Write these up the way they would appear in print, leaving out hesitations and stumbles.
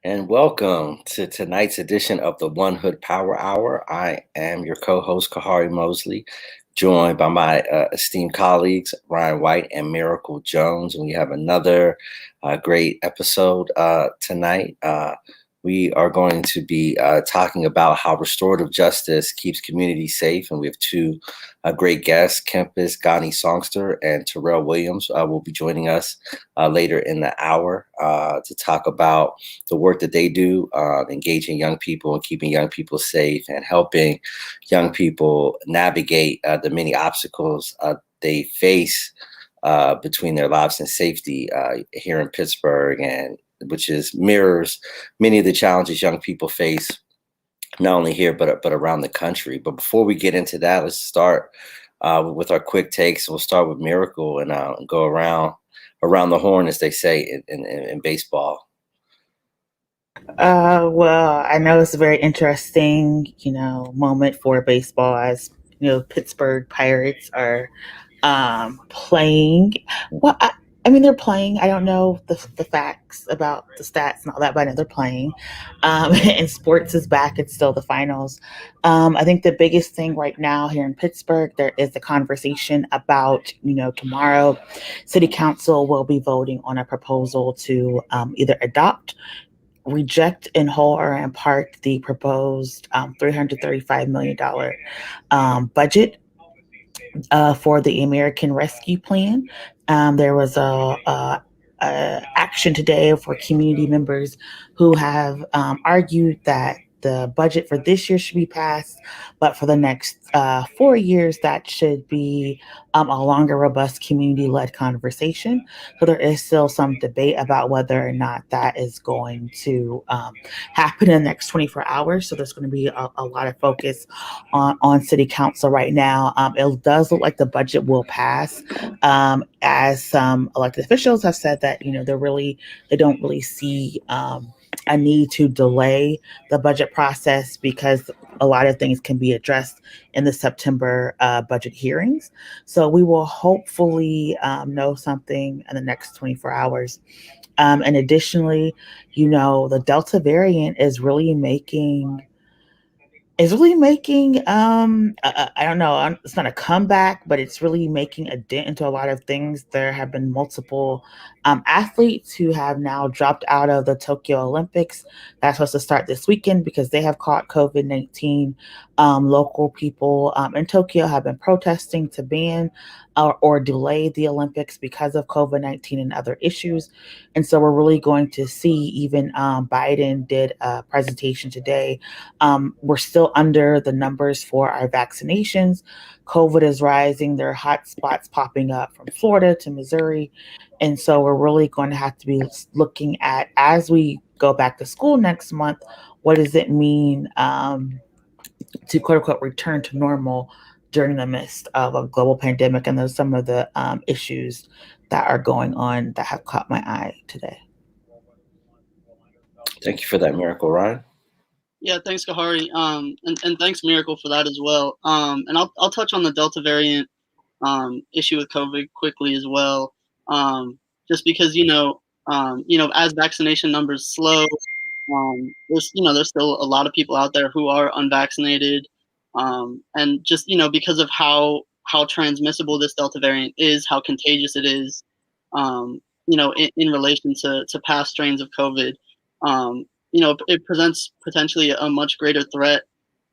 And welcome to tonight's edition of the One Hood Power Hour. I am your co-host, Kahari Mosley, joined by my esteemed colleagues, Ryan White and Miracle Jones. And we have another great episode tonight. We are going to be talking about how restorative justice keeps communities safe. And we have two great guests, Kempis Ghani Songster and Terrel Williams will be joining us later in the hour to talk about the work that they do, engaging young people and keeping young people safe and helping young people navigate the many obstacles they face between their lives and safety here in Pittsburgh, and which mirrors many of the challenges young people face, not only here, but around the country. But before we get into that, let's start with our quick takes. We'll start with Miracle and go around the horn, as they say in baseball. Well, I know it's a very interesting, moment for baseball, as Pittsburgh Pirates are playing. Well, I mean, they're playing. I don't know the facts about the stats and all that, but I know they're playing. And sports is back. It's still the finals. I think the biggest thing right now here in Pittsburgh, there is the conversation about, tomorrow, City Council will be voting on a proposal to either adopt, reject in whole or in part the proposed $335 million budget for the American Rescue Plan. There was a action today for community members who have argued that the budget for this year should be passed, but for the next 4 years, that should be a longer, robust, community-led conversation. So there is still some debate about whether or not that is going to happen in the next 24 hours. So there's going to be a lot of focus on City Council right now. It does look like the budget will pass, as some elected officials have said that they don't really see a need to delay the budget process because a lot of things can be addressed in the September budget hearings. So we will hopefully know something in the next 24 hours. And additionally, the Delta variant is really making I don't know, it's not a comeback, but it's really making a dent into a lot of things. There have been multiple athletes who have now dropped out of the Tokyo Olympics. That's supposed to start this weekend because they have caught COVID-19. Local people in Tokyo have been protesting to ban or delay the Olympics because of COVID-19 and other issues. And so we're really going to see, even Biden did a presentation today. We're still under the numbers for our vaccinations. COVID is rising. There are hot spots popping up from Florida to Missouri. And so we're really going to have to be looking at, as we go back to school next month, what does it mean to quote unquote return to normal during the midst of a global pandemic? And those are some of the issues that are going on that have caught my eye today. Thank you for that, Miracle. Ryan? Yeah, thanks, Kahari. And thanks, Miracle, for that as well. And I'll touch on the Delta variant issue with COVID quickly as well. Just because, as vaccination numbers slow, there's still a lot of people out there who are unvaccinated. And just, because of how transmissible this Delta variant is, how contagious it is, in relation to past strains of COVID, it presents potentially a much greater threat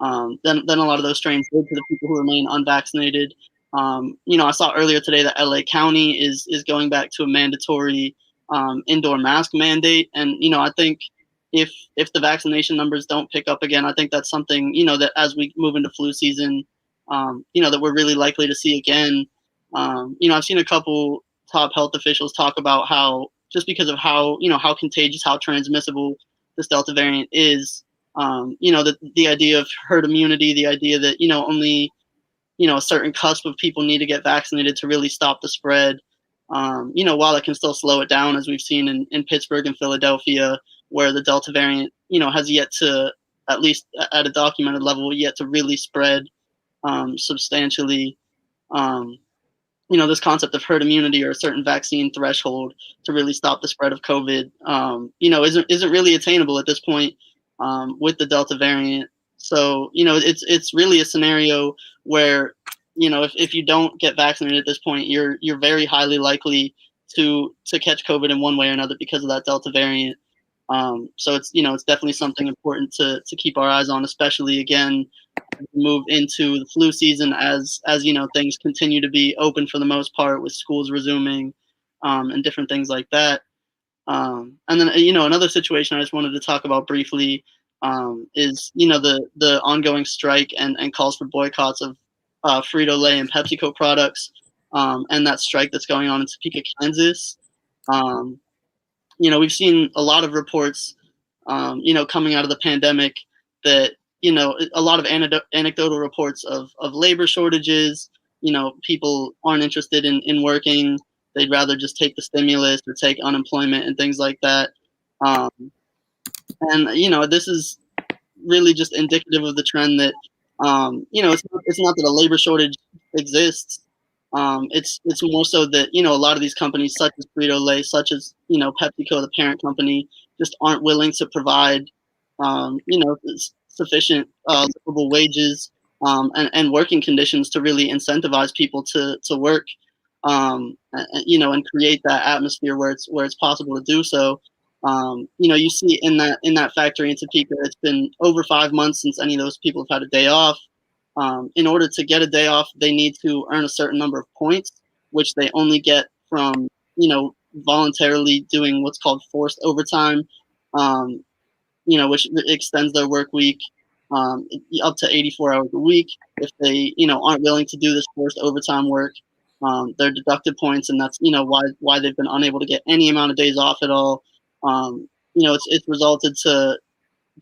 than a lot of those strains did to the people who remain unvaccinated. I saw earlier today that LA County is going back to a mandatory indoor mask mandate. And, I think if the vaccination numbers don't pick up again, I think that's something, that as we move into flu season, that we're really likely to see again. I've seen a couple top health officials talk about how, just because of how how contagious, how transmissible this Delta variant is. The idea of herd immunity, the idea that only a certain cusp of people need to get vaccinated to really stop the spread. While it can still slow it down, as we've seen in Pittsburgh and Philadelphia, where the Delta variant, has yet to, at least at a documented level, yet to really spread substantially. This concept of herd immunity or a certain vaccine threshold to really stop the spread of COVID, isn't really attainable at this point with the Delta variant. So, it's really a scenario where, if you don't get vaccinated at this point, you're very highly likely to catch COVID in one way or another because of that Delta variant. So it's definitely something important to keep our eyes on, especially again, move into the flu season as things continue to be open for the most part, with schools resuming and different things like that. And then another situation I just wanted to talk about briefly is the ongoing strike and calls for boycotts of Frito-Lay and PepsiCo products, and that strike that's going on in Topeka, Kansas. We've seen a lot of reports coming out of the pandemic that a lot of anecdotal reports of labor shortages. People aren't interested in working. They'd rather just take the stimulus or take unemployment and things like that. And this is really just indicative of the trend that it's not that a labor shortage exists. It's more so that a lot of these companies, such as Frito-Lay, such as PepsiCo, the parent company, just aren't willing to provide sufficient livable wages and working conditions to really incentivize people to work, and create that atmosphere where it's possible to do so. You see in that factory in Topeka, it's been over 5 months since any of those people have had a day off. In order to get a day off, they need to earn a certain number of points, which they only get from voluntarily doing what's called forced overtime, which extends their work week up to 84 hours a week. If they aren't willing to do this forced overtime work, they're deducted points, and that's why they've been unable to get any amount of days off at all. It's resulted to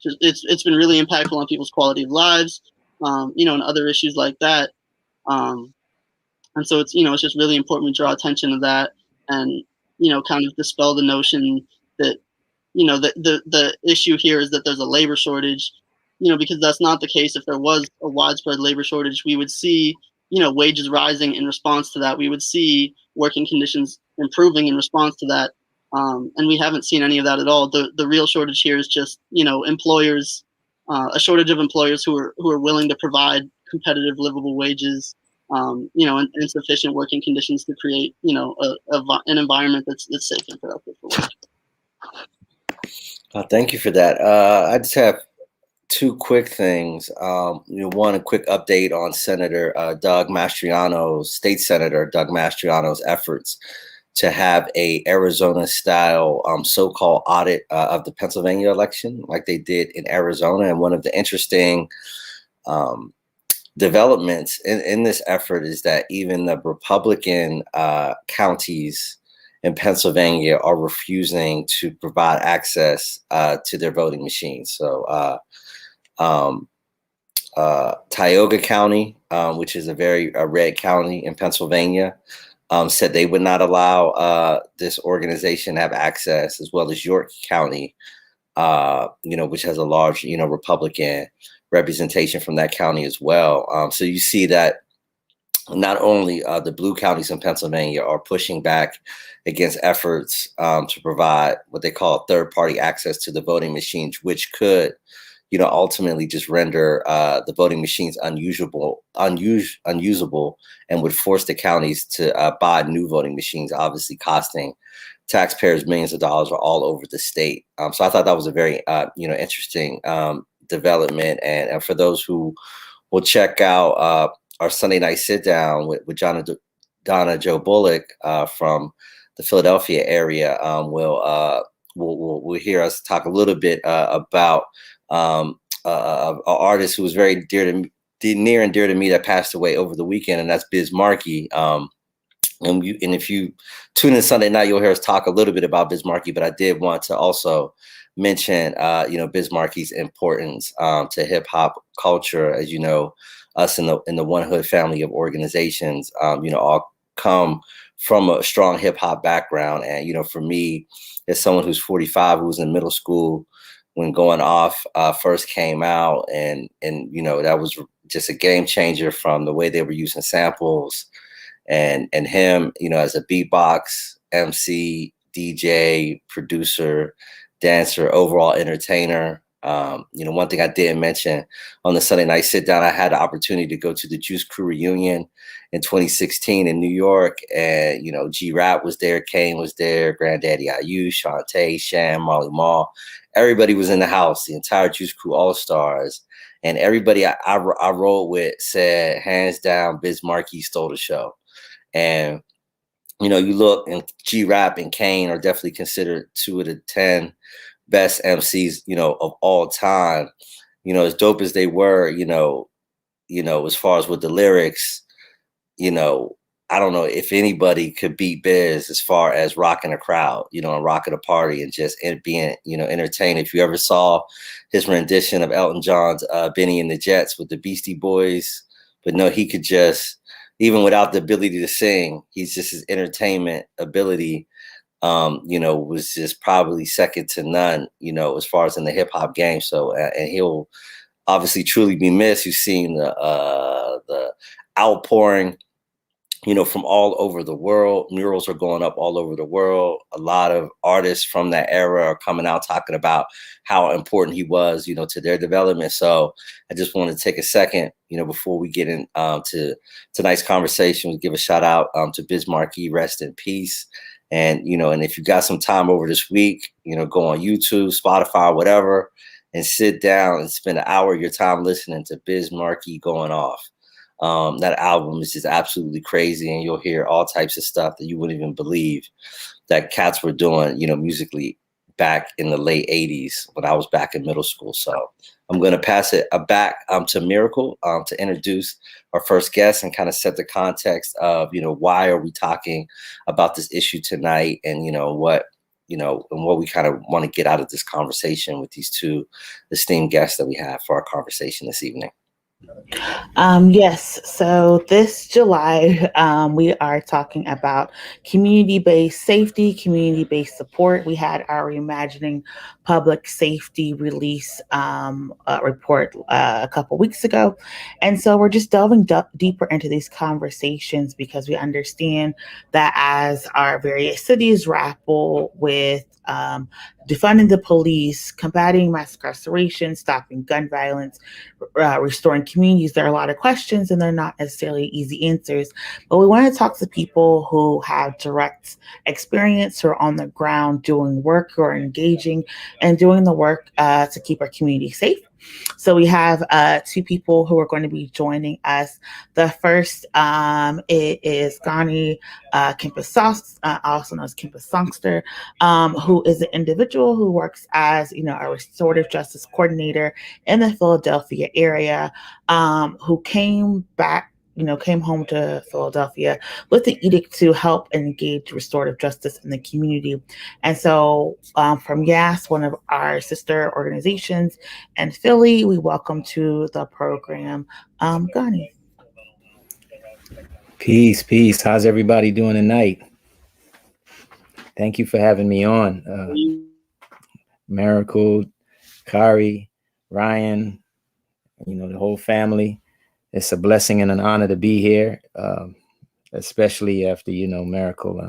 it's been really impactful on people's quality of lives, and other issues like that. And so it's just really important we draw attention to that, and kind of dispel the notion that the issue here is that there's a labor shortage, because that's not the case. If there was a widespread labor shortage, we would see wages rising in response to that. We would see working conditions improving in response to that. And we haven't seen any of that at all. The real shortage here is just employers, a shortage of employers who are willing to provide competitive, livable wages, and sufficient working conditions to create an environment that's safe and productive for work. Thank you for that. I just have two quick things. One, a quick update on Senator Doug Mastriano's, State Senator Doug Mastriano's efforts to have a Arizona-style so-called audit of the Pennsylvania election, like they did in Arizona. And one of the interesting developments in this effort is that even the Republican counties in Pennsylvania are refusing to provide access to their voting machines. So Tioga County, which is a very red county in Pennsylvania, said they would not allow this organization to have access, as well as York County, which has a large, Republican representation from that county as well. So you see that not only the blue counties in Pennsylvania are pushing back against efforts to provide what they call third-party access to the voting machines, which could, ultimately just render the voting machines unusable, and would force the counties to buy new voting machines, obviously costing taxpayers millions of dollars all over the state. So I thought that was a very, interesting development. And for those who will check out our Sunday night sit down with Donna Jo Bullock from the Philadelphia area, will hear us talk a little bit about an artist who was very near and dear to me that passed away over the weekend, and that's Biz Markie. And if you tune in Sunday night, you'll hear us talk a little bit about Biz Markie, but I did want to also mention, Biz Markie's importance to hip hop culture. As you know, us in the One Hood family of organizations, all come from a strong hip hop background. And, for me, as someone who's 45, who was in middle school when Going Off first came out, and that was just a game changer from the way they were using samples and him, as a beatbox, MC, DJ, producer, dancer, overall entertainer. One thing I didn't mention on the Sunday night sit down, I had the opportunity to go to the Juice Crew reunion in 2016 in New York. And, G-Rap was there, Kane was there, Granddaddy IU, Shantae, Sham, Molly Mall. Everybody was in the house, the entire Juice Crew All-Stars. And everybody I rolled with said, hands down, Biz Markie stole the show. And, you look, and G-Rap and Kane are definitely considered 2 of the 10 best MCs, of all time. As dope as they were, as far as with the lyrics, I don't know if anybody could beat Biz as far as rocking a crowd, and rocking a party and just being, entertained. If you ever saw his rendition of Elton John's Benny and the Jets with the Beastie Boys, but no, he could just, even without the ability to sing, he's just his entertainment ability, was just probably second to none, as far as in the hip hop game. So, and he'll obviously truly be missed. You've seen the outpouring, from all over the world. Murals are going up all over the world. A lot of artists from that era are coming out talking about how important he was, to their development. So I just want to take a second, before we get in to tonight's conversation, we give a shout out to Biz Markie, rest in peace. And, and if you got some time over this week, go on YouTube, Spotify, whatever, and sit down and spend an hour of your time listening to Biz Markie Going Off. That album is just absolutely crazy, and you'll hear all types of stuff that you wouldn't even believe that cats were doing, musically back in the late 80s when I was back in middle school. So I'm going to pass it back to Miracle to introduce our first guest and kind of set the context of, why are we talking about this issue tonight, and, what we kind of want to get out of this conversation with these two esteemed guests that we have for our conversation this evening. Yes. So this July, we are talking about community-based safety, community-based support. We had our Reimagining Public Safety release report a couple weeks ago. And so we're just delving deeper into these conversations because we understand that as our various cities grapple with defunding the police, combating mass incarceration, stopping gun violence, restoring communities, there are a lot of questions and they're not necessarily easy answers. But we want to talk to people who have direct experience, who are on the ground doing work, who are engaging and doing the work to keep our community safe. So we have 2 people who are going to be joining us. The first is Ghani Kempis Ghani, also known as Kempis Songster, who is an individual who works as a restorative justice coordinator in the Philadelphia area, who came home to Philadelphia with the edict to help engage restorative justice in the community. And so from YAS, one of our sister organizations in Philly, we welcome to the program Ghani. Peace. How's everybody doing tonight? Thank you for having me on. Miracle, Kari, Ryan, the whole family. It's a blessing and an honor to be here, especially after, Miracle.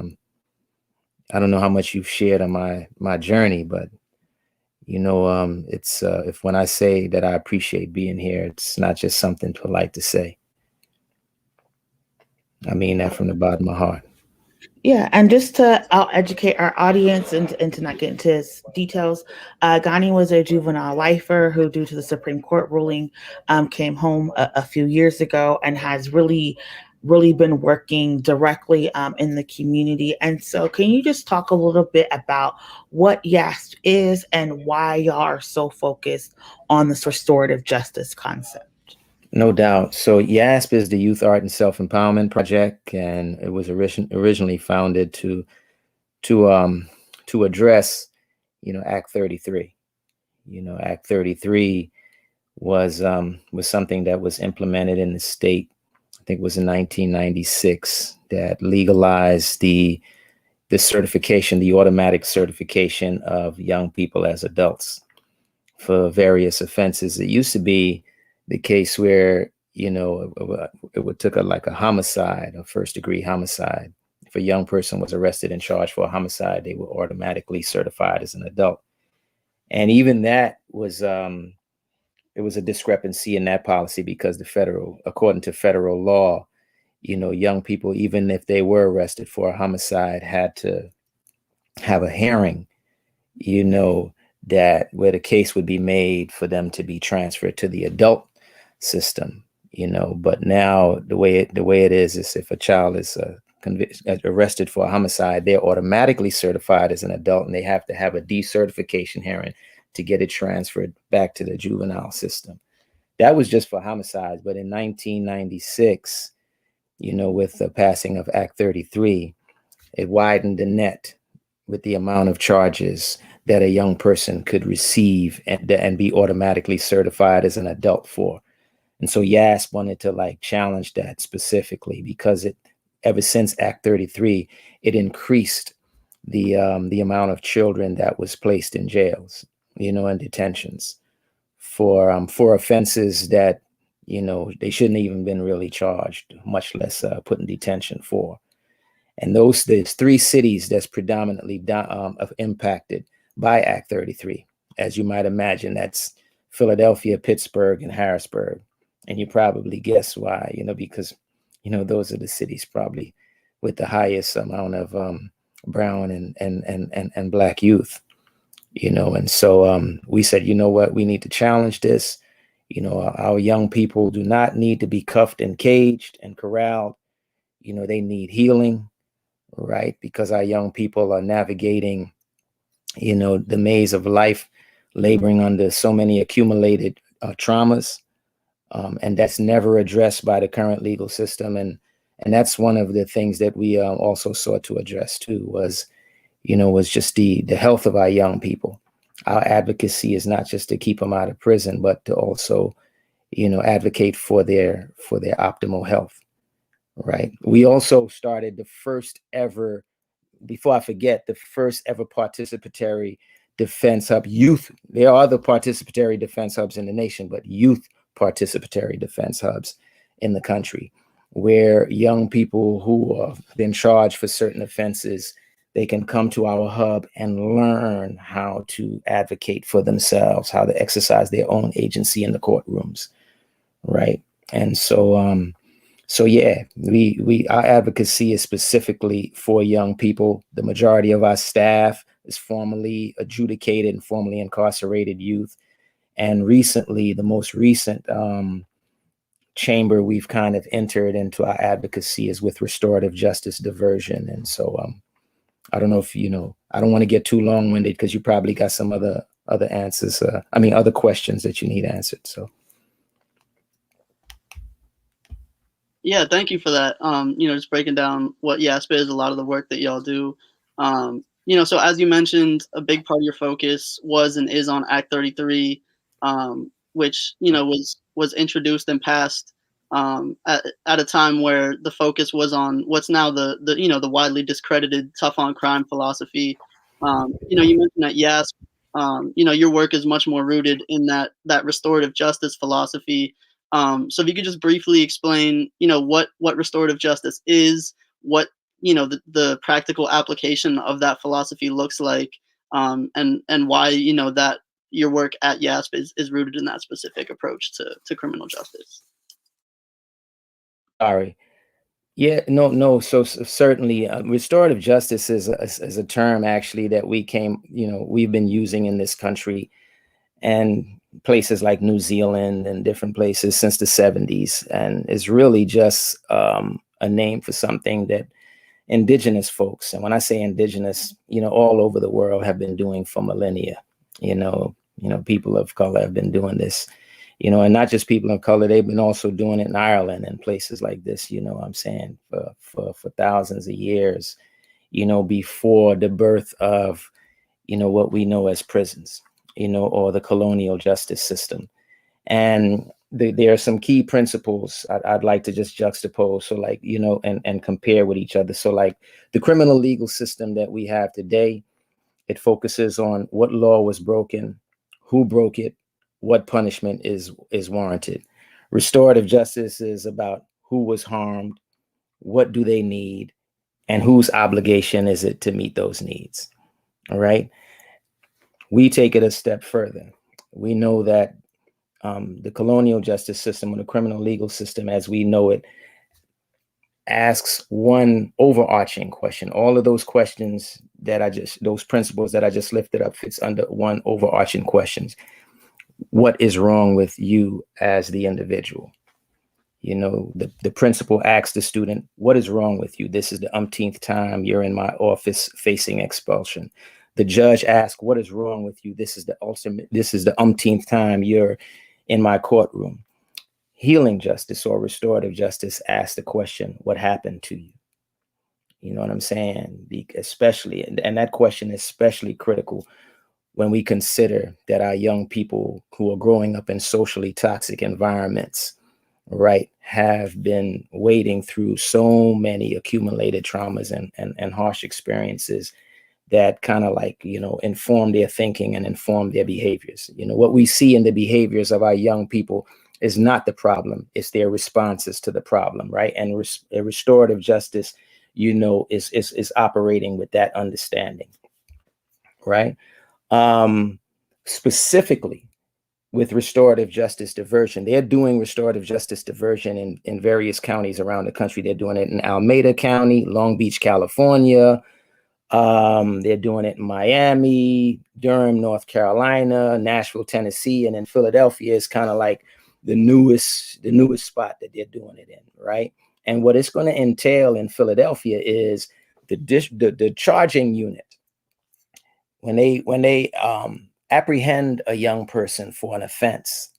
I don't know how much you've shared on my journey, but, it's if when I say that I appreciate being here, it's not just something polite to say. I mean that from the bottom of my heart. Yeah, and just to educate our audience and to not get into details, Ghani was a juvenile lifer who, due to the Supreme Court ruling, came home a few years ago and has really been working directly in the community. And so can you just talk a little bit about what YAS is and why y'all are so focused on this restorative justice concept? No doubt. So YASP is the Youth Art and Self-Empowerment Project, and it was originally founded to address, Act 33. Act 33 was something that was implemented in the state. I think it was in 1996 that legalized the certification, the automatic certification of young people as adults for various offenses. It used to be the case where, it would took like a homicide, a first degree homicide. If a young person was arrested and charged for a homicide, they were automatically certified as an adult. And even that was, it was a discrepancy in that policy because according to federal law, young people, even if they were arrested for a homicide, had to have a hearing, that where the case would be made for them to be transferred to the adult system, but now the way it is if a child is arrested for a homicide, they're automatically certified as an adult, and they have to have a decertification hearing to get it transferred back to the juvenile system. That was just for homicides. But in 1996, with the passing of Act 33, it widened the net with the amount of charges that a young person could receive and be automatically certified as an adult for. And so YASP wanted to challenge that specifically because ever since Act 33, it increased the amount of children that was placed in jails, and detentions for offenses that, they shouldn't even been really charged, much less put in detention for. And there's 3 cities that's predominantly impacted by Act 33. As you might imagine, that's Philadelphia, Pittsburgh, and Harrisburg. And you probably guess why, because, those are the cities probably with the highest amount of brown and Black youth, And so we said, what, we need to challenge this. Our young people do not need to be cuffed and caged and corralled. They need healing, right? Because our young people are navigating, the maze of life, laboring under so many accumulated traumas. And that's never addressed by the current legal system. And that's one of the things that we also sought to address too, was just the health of our young people. Our advocacy is not just to keep them out of prison, but to also, advocate for their optimal health. Right. We also started the first ever, before I forget, the first ever participatory defense hub. Youth, there are other participatory defense hubs in the nation, but youth participatory defense hubs in the country, where young people who have been charged for certain offenses, they can come to our hub and learn how to advocate for themselves, how to exercise their own agency in the courtrooms. Right. And so, yeah, our advocacy is specifically for young people. The majority of our staff is formerly adjudicated and formerly incarcerated youth. And recently, the most recent chamber we've kind of entered into our advocacy is with restorative justice diversion. And so I don't know if, I don't want to get too long-winded because you probably got some other answers. Other questions that you need answered. So. Yeah, thank you for that. Just breaking down what YASP is, a lot of the work that y'all do. So as you mentioned, a big part of your focus was and is on Act 33, which was introduced and passed at a time where the focus was on what's now the widely discredited tough on crime philosophy. You mentioned that YASP, your work is much more rooted in that restorative justice philosophy. So if you could just briefly explain, what restorative justice is, what, the practical application of that philosophy looks like, and why, that your work at YASP is rooted in that specific approach to criminal justice. Sorry. Yeah, no. So certainly restorative justice is a term actually that we've been using in this country and places like New Zealand and different places since the 70s. And it's really just a name for something that indigenous folks, and when I say indigenous, all over the world have been doing for millennia. People of color have been doing this you know, and not just people of color. They've been also doing it in Ireland and places like this, you know what I'm saying, for thousands of years, you know, before the birth of, you know, what we know as prisons, you know, or the colonial justice system. And there are some key principles I'd like to just juxtapose. So like, you know, and compare with each other. So like the criminal legal system that we have today, it focuses on what law was broken, who broke it, what punishment is warranted. Restorative justice is about who was harmed, what do they need, and whose obligation is it to meet those needs. All right. We take it a step further. We know that the colonial justice system, or the criminal legal system as we know it, asks one overarching question. All of those questions those principles that I just lifted up fits under one overarching question. What is wrong with you as the individual? You know, the principal asks the student, what is wrong with you? This is the umpteenth time you're in my office facing expulsion. The judge asks, what is wrong with you? This is the umpteenth time you're in my courtroom. Healing justice or restorative justice asks the question, what happened to you? You know what I'm saying? Especially, and that question is especially critical when we consider that our young people who are growing up in socially toxic environments, right, have been wading through so many accumulated traumas and harsh experiences that kind of like, you know, inform their thinking and inform their behaviors. You know, what we see in the behaviors of our young people is not the problem, it's their responses to the problem, right? And restorative justice, you know, is operating with that understanding, right? Specifically with restorative justice diversion, they're doing restorative justice diversion in various counties around the country. They're doing it in Alameda County, Long Beach, California. They're doing it in Miami, Durham, North Carolina, Nashville, Tennessee, and in Philadelphia is kind of like the newest spot that they're doing it in, right? And what it's going to entail in Philadelphia is the charging unit. When they apprehend a young person for an offense,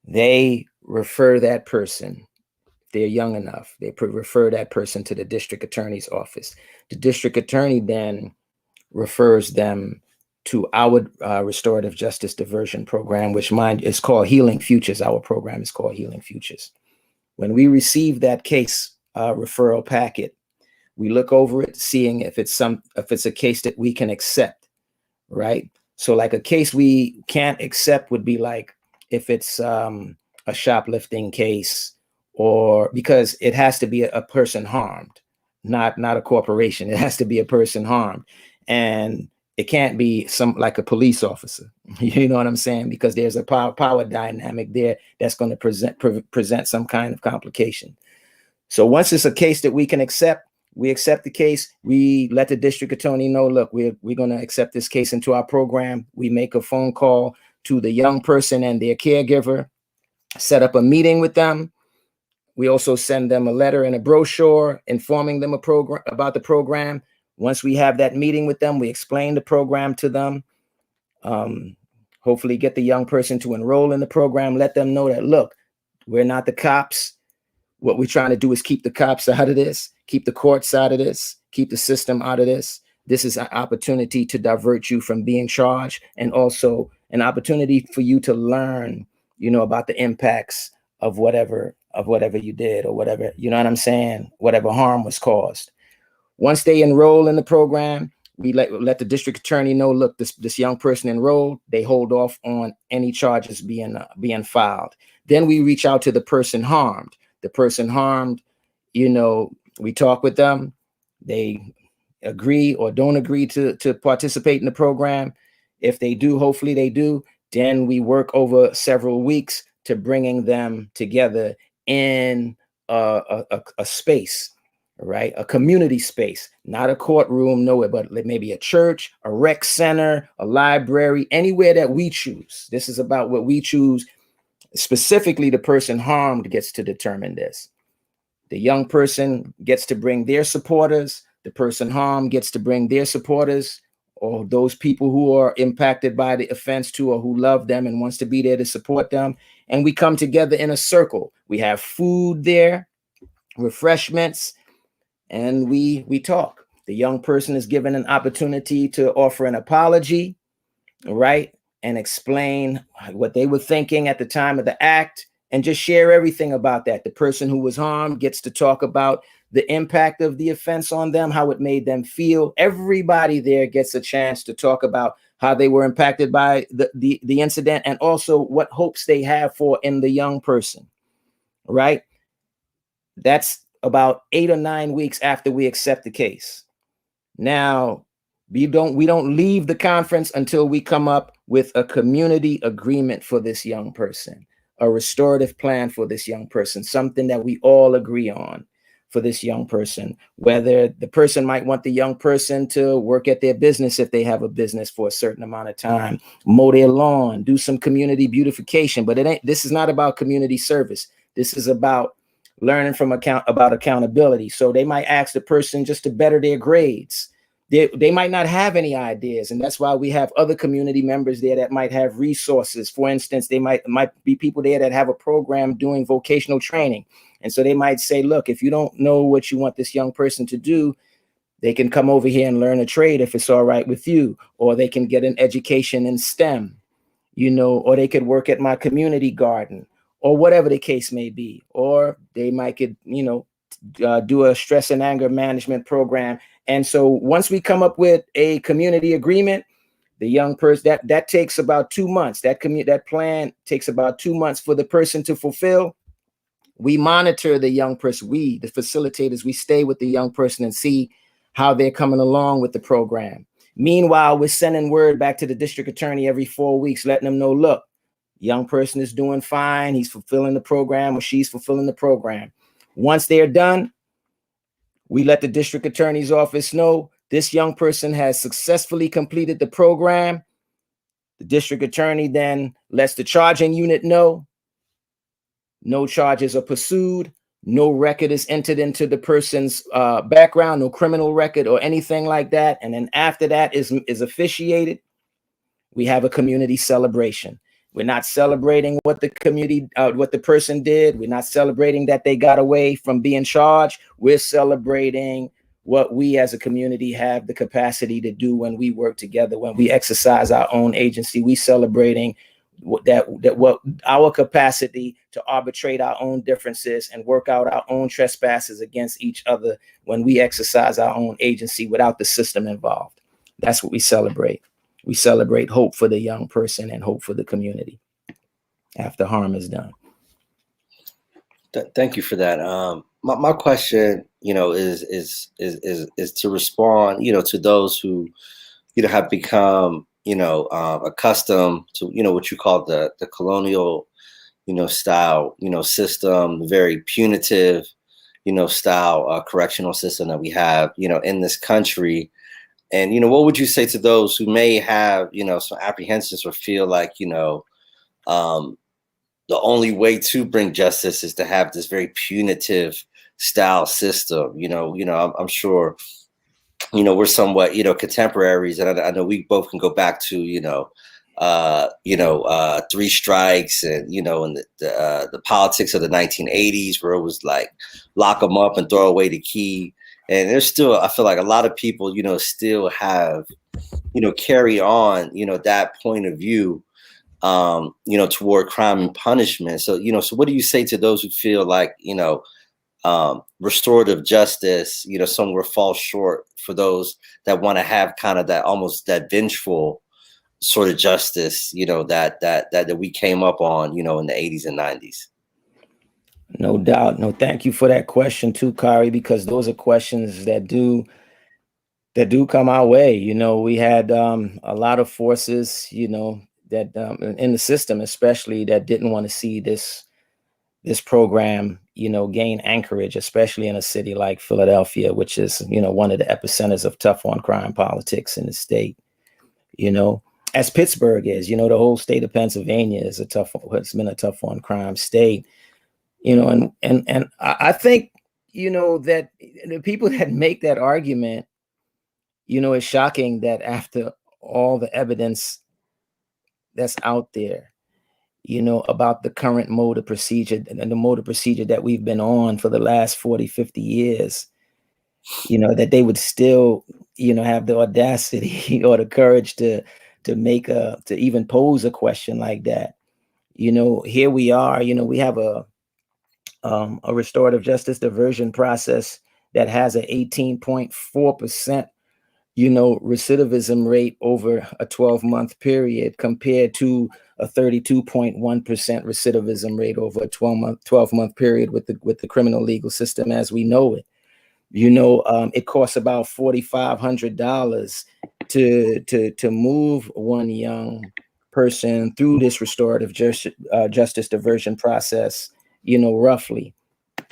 they refer that person, if they're young enough, they refer that person to the district attorney's office. The district attorney then refers them to our restorative justice diversion program, which mine is called Healing Futures. Our program is called Healing Futures. When we receive that case referral packet, we look over it, seeing if it's a case that we can accept, right? So like a case we can't accept would be like if it's a shoplifting case, or because it has to be a person harmed, not a corporation. It has to be a person harmed. And it can't be like a police officer, you know what I'm saying? Because there's a power dynamic there that's going to present some kind of complication. So once it's a case that we can accept, we accept the case. We let the district attorney know, look, we're going to accept this case into our program. We make a phone call to the young person and their caregiver, set up a meeting with them. We also send them a letter and a brochure informing them about the program. Once we have that meeting with them, we explain the program to them. Hopefully get the young person to enroll in the program, let them know that, look, we're not the cops. What we're trying to do is keep the cops out of this, keep the courts out of this, keep the system out of this. This is an opportunity to divert you from being charged, and also an opportunity for you to learn, you know, about the impacts of whatever you did, or whatever, you know what I'm saying, whatever harm was caused. Once they enroll in the program, we let the district attorney know, look, this young person enrolled, they hold off on any charges being filed. Then we reach out to the person harmed. The person harmed, you know, we talk with them. They agree or don't agree to participate in the program. If they do, hopefully they do. Then we work over several weeks to bringing them together in a space, right? A community space, not a courtroom, nowhere, but maybe a church, a rec center, a library, anywhere that we choose. This is about what we choose. Specifically, the person harmed gets to determine this. The young person gets to bring their supporters. The person harmed gets to bring their supporters, or those people who are impacted by the offense too, or who love them and wants to be there to support them. And we come together in a circle. We have food there, refreshments, and we talk. The young person is given an opportunity to offer an apology, right? And explain what they were thinking at the time of the act, and just share everything about that. The person who was harmed gets to talk about the impact of the offense on them, how it made them feel. Everybody there gets a chance to talk about how they were impacted by the incident, and also what hopes they have for in the young person, right? That's about 8 or 9 weeks after we accept the case. Now, we don't leave the conference until we come up with a community agreement for this young person, a restorative plan for this young person, something that we all agree on for this young person. Whether the person might want the young person to work at their business if they have a business for a certain amount of time, mow their lawn, do some community beautification. But this is not about community service. This is about learning from about accountability. So they might ask the person just to better their grades. They might not have any ideas, and that's why we have other community members there that might have resources. For instance, they might be people there that have a program doing vocational training, and so they might say, look, if you don't know what you want this young person to do, they can come over here and learn a trade if it's all right with you, or they can get an education in STEM, or they could work at my community garden, or whatever the case may be, or they might could, do a stress and anger management program. And so once we come up with a community agreement, the young person, that takes about 2 months. That plan takes about 2 months for the person to fulfill. We monitor the young person. We, the facilitators, we stay with the young person and see how they're coming along with the program. Meanwhile, we're sending word back to the district attorney every 4 weeks, letting them know, look, young person is doing fine. He's fulfilling the program, or she's fulfilling the program. Once they're done, we let the district attorney's office know this young person has successfully completed the program. The district attorney then lets the charging unit know no charges are pursued, no record is entered into the person's background, no criminal record or anything like that. And then after that is officiated, we have a community celebration. We're not celebrating what what the person did. We're not celebrating that they got away from being charged. We're celebrating what we as a community have the capacity to do when we work together, when we exercise our own agency. We celebrating what our capacity to arbitrate our own differences and work out our own trespasses against each other when we exercise our own agency without the system involved. That's what we celebrate. We celebrate hope for the young person and hope for the community after harm is done. Thank you for that. My question, is to respond, to those who, have become, accustomed to, what you call the colonial, style, system, the very punitive, style correctional system that we have, in this country. And, what would you say to those who may have, some apprehensions or feel like, the only way to bring justice is to have this very punitive style system? I'm sure, we're somewhat, contemporaries, and I know we both can go back to, 3 strikes and, and the politics of the 1980s, where it was like lock them up and throw away the key. And there's still, I feel like a lot of people, still have, carry on, that point of view, toward crime and punishment. So, so what do you say to those who feel like, restorative justice, somewhere falls short for those that want to have kind of that almost that vengeful sort of justice, that we came up on, in the 80s and 90s? No doubt. No, thank you for that question too, Kari, because those are questions that do come our way. We had a lot of forces, that in the system, especially, that didn't want to see this program, gain anchorage, especially in a city like Philadelphia, which is, one of the epicenters of tough on crime politics in the state. As Pittsburgh is, the whole state of Pennsylvania is it's been a tough on crime state. And I think, that the people that make that argument, it's shocking that after all the evidence that's out there, about the current mode of procedure and the mode of procedure that we've been on for the last 40, 50 years, that they would still, have the audacity or the courage to even pose a question like that. Here we are, we have a restorative justice diversion process that has an 18.4%, recidivism rate over a 12-month period compared to a 32.1% recidivism rate over a 12-month period with the criminal legal system as we know it. It costs about $4,500 to move one young person through this restorative justice diversion process, roughly,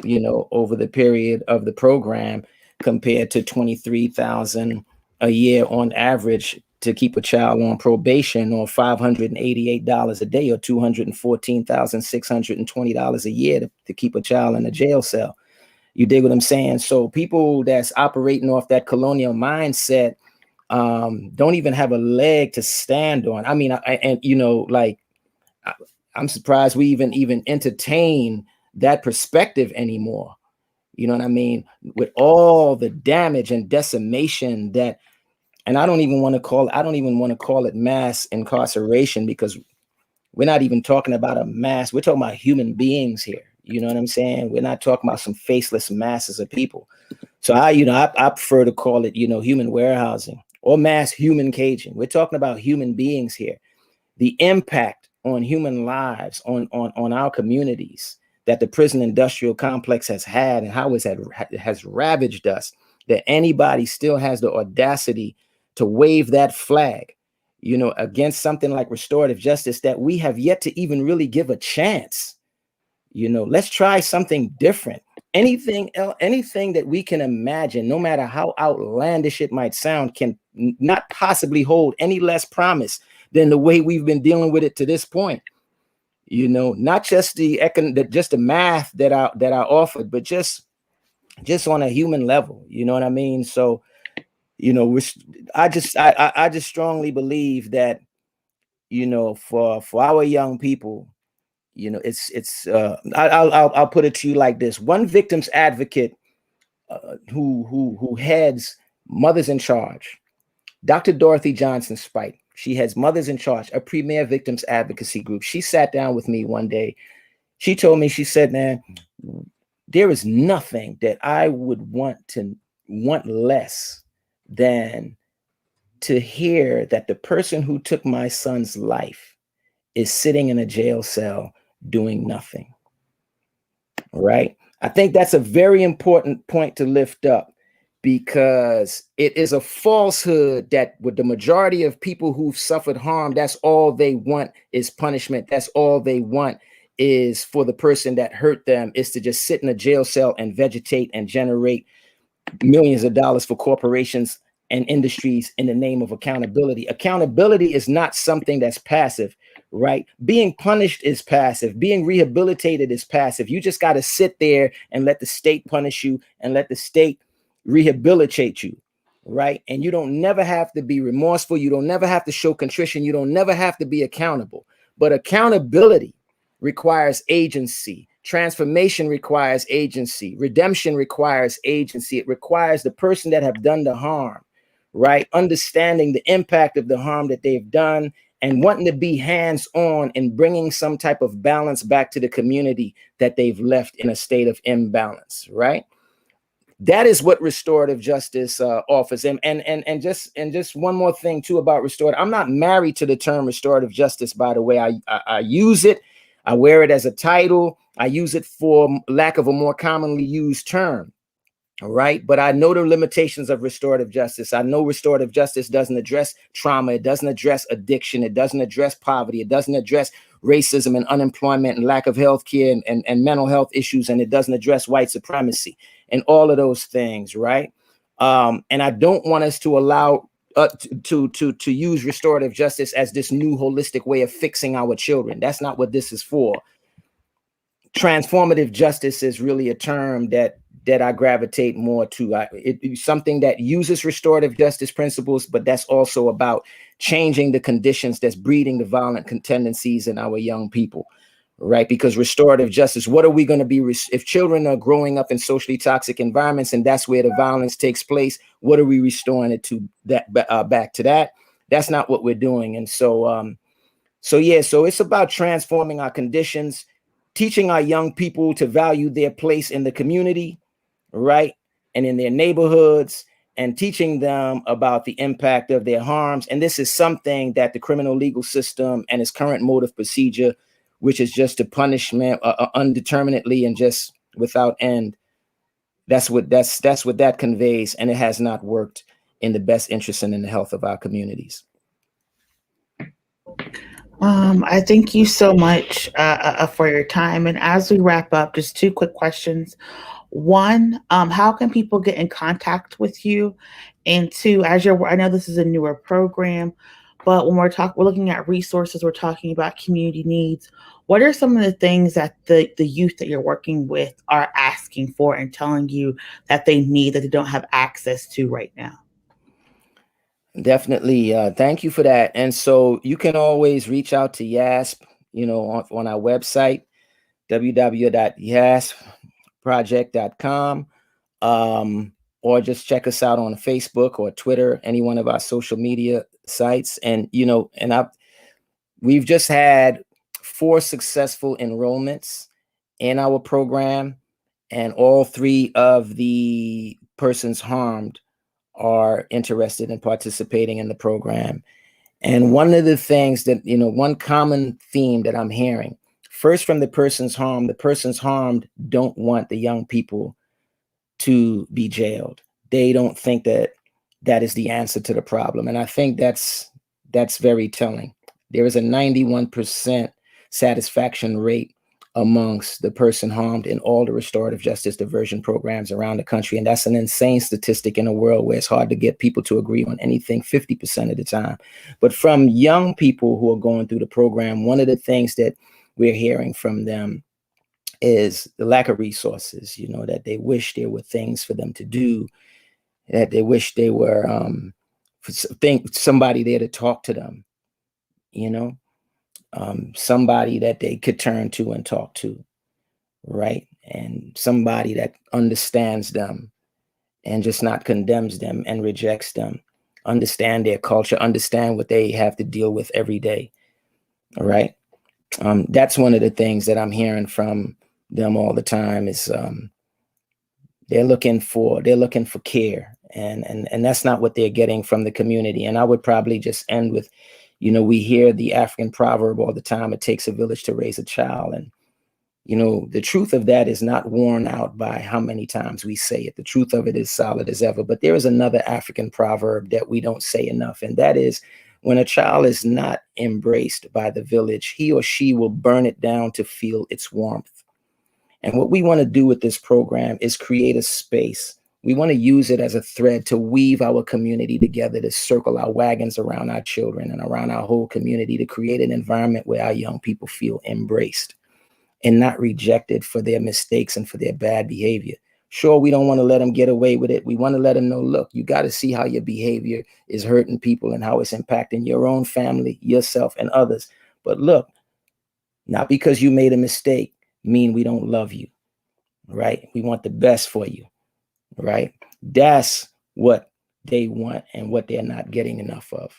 over the period of the program, compared to $23,000 a year on average to keep a child on probation, or $588 a day, or $214,620 a year to keep a child in a jail cell. You dig what I'm saying? So people that's operating off that colonial mindset don't even have a leg to stand on. I mean, I'm surprised we even entertain that perspective anymore. You know what I mean? With all the damage and decimation that, and I don't even want to call it mass incarceration, because we're not even talking about a mass. We're talking about human beings here. You know what I'm saying? We're not talking about some faceless masses of people. So I prefer to call it, human warehousing or mass human caging. We're talking about human beings here. The impact on human lives, on our communities that the prison industrial complex has had, and how it has ravaged us, that anybody still has the audacity to wave that flag, against something like restorative justice that we have yet to even really give a chance. Let's try something different. Anything that we can imagine, no matter how outlandish it might sound, can not possibly hold any less promise than the way we've been dealing with it to this point. Not just the math that are offered, but just on a human level. You know what I mean? So, I just strongly believe that, for our young people, I'll put it to you like this. One victim's advocate who heads Mothers in Charge, Dr. Dorothy Johnson Spite. She has Mothers in Charge, a premier victims advocacy group. She sat down with me one day. She told me, she said, man, there is nothing that I would want less than to hear that the person who took my son's life is sitting in a jail cell doing nothing. Right? I think that's a very important point to lift up, because it is a falsehood that with the majority of people who've suffered harm, that's all they want is punishment. That's all they want is for the person that hurt them is to just sit in a jail cell and vegetate and generate millions of dollars for corporations and industries in the name of accountability. Accountability is not something that's passive, right? Being punished is passive. Being rehabilitated is passive. You just got to sit there and let the state punish you and let the state rehabilitate you, right? And you don't never have to be remorseful. You don't never have to show contrition. You don't never have to be accountable. But accountability requires agency. Transformation requires agency. Redemption requires agency. It requires the person that have done the harm, right? Understanding the impact of the harm that they've done and wanting to be hands-on in bringing some type of balance back to the community that they've left in a state of imbalance, right? That is what restorative justice offers. And just one more thing too about restorative. I'm not married to the term restorative justice, by the way. I use it. I wear it as a title. I use it for lack of a more commonly used term. All right. But I know the limitations of restorative justice. I know restorative justice doesn't address trauma. It doesn't address addiction. It doesn't address poverty. It doesn't address racism and unemployment and lack of health care and mental health issues. And it doesn't address white supremacy and all of those things. Right. And I don't want us to allow to use restorative justice as this new holistic way of fixing our children. That's not what this is for. Transformative justice is really a term that that I gravitate more to. It's something that uses restorative justice principles, but that's also about changing the conditions that's breeding the violent tendencies in our young people, right? Because restorative justice, what are we going to be, if children are growing up in socially toxic environments and that's where the violence takes place, what are we restoring it to, that back to that? That's not what we're doing. And so, so it's about transforming our conditions, teaching our young people to value their place in the community, right? And in their neighborhoods, and teaching them about the impact of their harms. And this is something that the criminal legal system and its current mode of procedure, which is just a punishment undeterminately and just without end, that's what that conveys. And it has not worked in the best interest and in the health of our communities. I thank you so much for your time. And as we wrap up, just two quick questions. One, how can people get in contact with you? And two, I know this is a newer program, but when we're looking at resources, we're talking about community needs. What are some of the things that the youth that you're working with are asking for and telling you that they need, that they don't have access to right now? Definitely. Thank you for that. And so you can always reach out to YASP, on our website, www.yaspproject.com, or just check us out on Facebook or Twitter, any one of our social media sites. And, we've just had 4 successful enrollments in our program, and all 3 of the persons harmed are interested in participating in the program. And one of the things that, one common theme that I'm hearing, first from the persons harmed don't want the young people to be jailed. They don't think that that is the answer to the problem. And I think that's very telling. There is a 91% satisfaction rate amongst the person harmed in all the restorative justice diversion programs around the country. And that's an insane statistic in a world where it's hard to get people to agree on anything 50% of the time. But from young people who are going through the program, one of the things that we're hearing from them is the lack of resources, that they wish there were things for them to do, that they wish they were somebody there to talk to them, somebody that they could turn to and talk to, right? And somebody that understands them and just not condemns them and rejects them, understand their culture, understand what they have to deal with every day, all right? That's one of the things that I'm hearing from them all the time is they're looking for care, and that's not what they're getting from the community. And I would probably just end with, we hear the African proverb all the time, it takes a village to raise a child. And, the truth of that is not worn out by how many times we say it. The truth of it is solid as ever. But there is another African proverb that we don't say enough. And that is, when a child is not embraced by the village, he or she will burn it down to feel its warmth. And what we want to do with this program is create a space. We want to use it as a thread to weave our community together, to circle our wagons around our children and around our whole community, to create an environment where our young people feel embraced and not rejected for their mistakes and for their bad behavior. Sure, we don't want to let them get away with it. We want to let them know, look, you got to see how your behavior is hurting people and how it's impacting your own family, yourself, and others. But look, not because you made a mistake mean we don't love you, right? We want the best for you, right? That's what they want and what they're not getting enough of.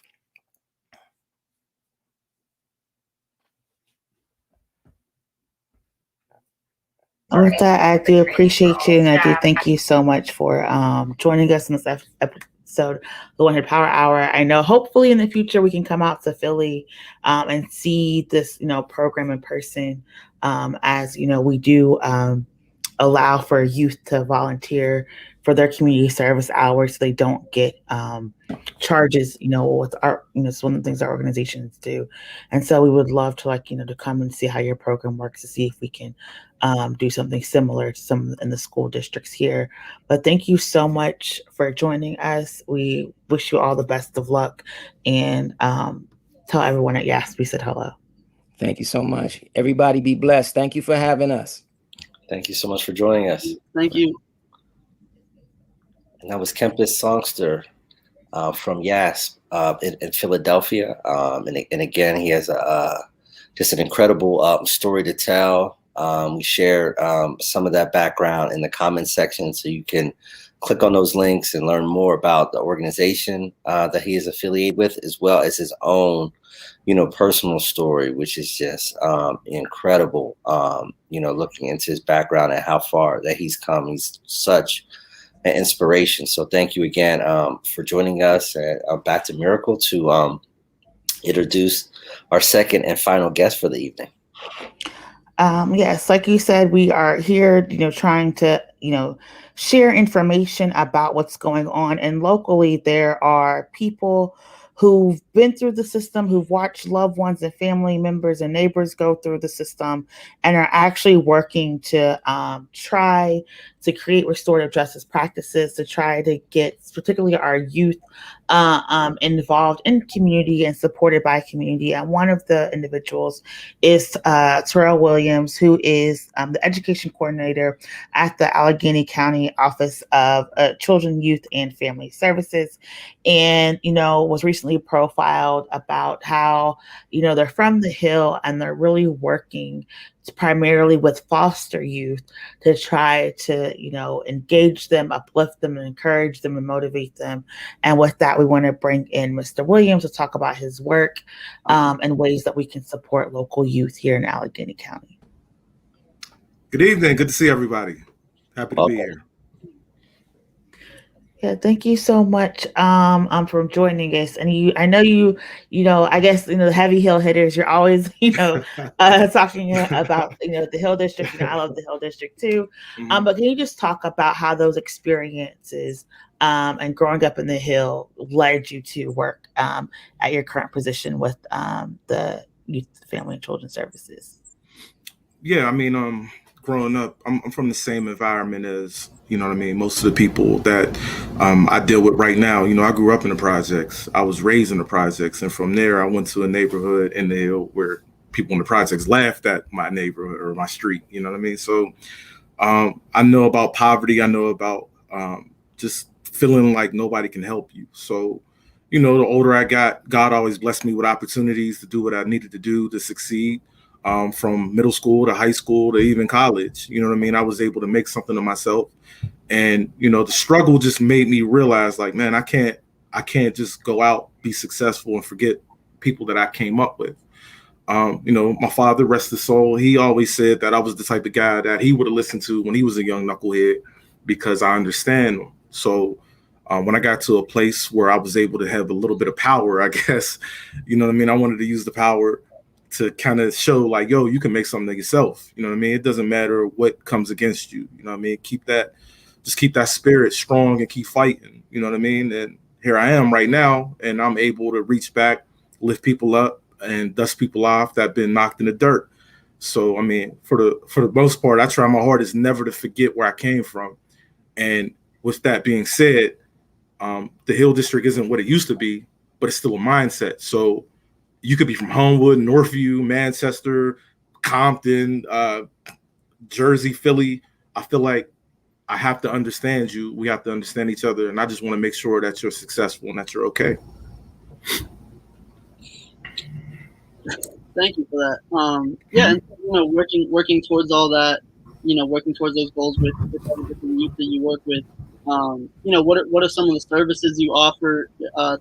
With that, I do appreciate you, and I do thank you so much for joining us in this episode, the One Hood Power Hour. I know hopefully in the future we can come out to Philly and see this, program in person, as we do allow for youth to volunteer for their community service hours, so they don't get charges, with our, it's one of the things our organizations do. And so we would love to to come and see how your program works, to see if we can do something similar to some in the school districts here. But thank you so much for joining us. We wish you all the best of luck, and tell everyone at YASP we said hello. Thank you so much. Everybody be blessed. Thank you for having us. Thank you so much for joining us. Thank you. And that was Kempis Songster from YASP in Philadelphia. And again, he has just an incredible story to tell. We shared some of that background in the comments section, so you can click on those links and learn more about the organization that he is affiliated with, as well as his own, personal story, which is just incredible. Looking into his background and how far that he's come, he's such an inspiration. So thank you again for joining us. And back to Miracle to introduce our second and final guest for the evening. Yes, like you said, we are here, trying to, share information about what's going on. And locally, there are people who've been through the system, who've watched loved ones and family members and neighbors go through the system, and are actually working to try to create restorative justice practices to try to get particularly our youth involved in community and supported by community. And one of the individuals is Terrel Williams, who is the education coordinator at the Allegheny County Office of Children, Youth, and Family Services. And, was recently profiled about how, they're from the Hill and they're really working primarily with foster youth to try to, engage them, uplift them, and encourage them and motivate them. And with that, we want to bring in Mr. Williams to talk about his work and ways that we can support local youth here in Allegheny County. Good evening. Good to see everybody. Happy to be here. Yeah, thank you so much for joining us. And I know I guess the heavy hill hitters. You're always talking about the Hill District. I love the Hill District too. Mm-hmm. But can you just talk about how those experiences and growing up in the Hill led you to work at your current position with the Youth, Family, and Children Services? Yeah, I mean, growing up, I'm from the same environment as, most of the people that I deal with right now. I grew up in the projects. I was raised in the projects. And from there, I went to a neighborhood in the Hill where people in the projects laughed at my neighborhood or my street. You know what I mean? So I know about poverty. I know about just feeling like nobody can help you. So, the older I got, God always blessed me with opportunities to do what I needed to do to succeed. From middle school to high school to even college, I was able to make something of myself. And, the struggle just made me realize, like, man, I can't just go out, be successful and forget people that I came up with. My father, rest his soul, he always said that I was the type of guy that he would have listened to when he was a young knucklehead because I understand him. So when I got to a place where I was able to have a little bit of power, I guess, I wanted to use the power to kind of show like, yo, you can make something of yourself. It doesn't matter what comes against you. Keep that spirit strong and keep fighting. And here I am right now, and I'm able to reach back, lift people up and dust people off that have been knocked in the dirt. So, for the most part, I try my hardest never to forget where I came from. And with that being said, the Hill District isn't what it used to be, but it's still a mindset. So you could be from Homewood, Northview, Manchester, Compton, Jersey, Philly. I feel like I have to understand you. We have to understand each other. And I just want to make sure that you're successful and that you're okay. Thank you for that. Yeah, and working towards all that, working towards those goals with all the different youth that you work with. What are some of the services you offer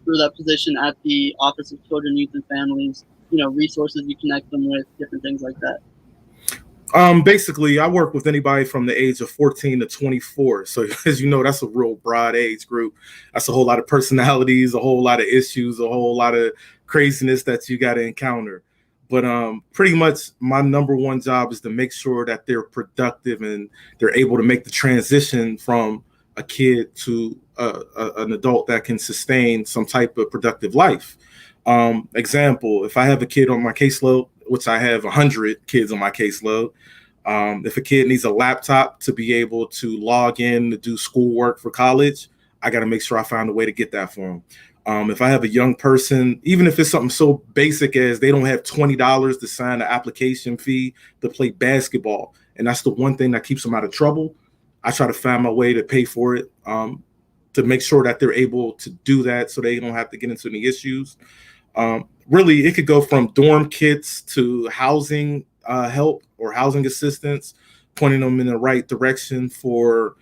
through that position at the Office of Children, Youth, and Families? Resources you connect them with, different things like that. Basically, I work with anybody from the age of 14 to 24. So as you know, that's a real broad age group. That's a whole lot of personalities, a whole lot of issues, a whole lot of craziness that you got to encounter. But pretty much my number one job is to make sure that they're productive and they're able to make the transition from a kid to an adult that can sustain some type of productive life. Example, if I have a kid on my caseload, which I have 100 kids on my caseload, if a kid needs a laptop to be able to log in to do schoolwork for college, I got to make sure I find a way to get that for them. If I have a young person, even if it's something so basic as they don't have $20 to sign an application fee to play basketball, and that's the one thing that keeps them out of trouble, I try to find my way to pay for it. to make sure that they're able to do that so they don't have to get into any issues. Really, it could go from dorm kits to housing help or housing assistance, pointing them in the right direction for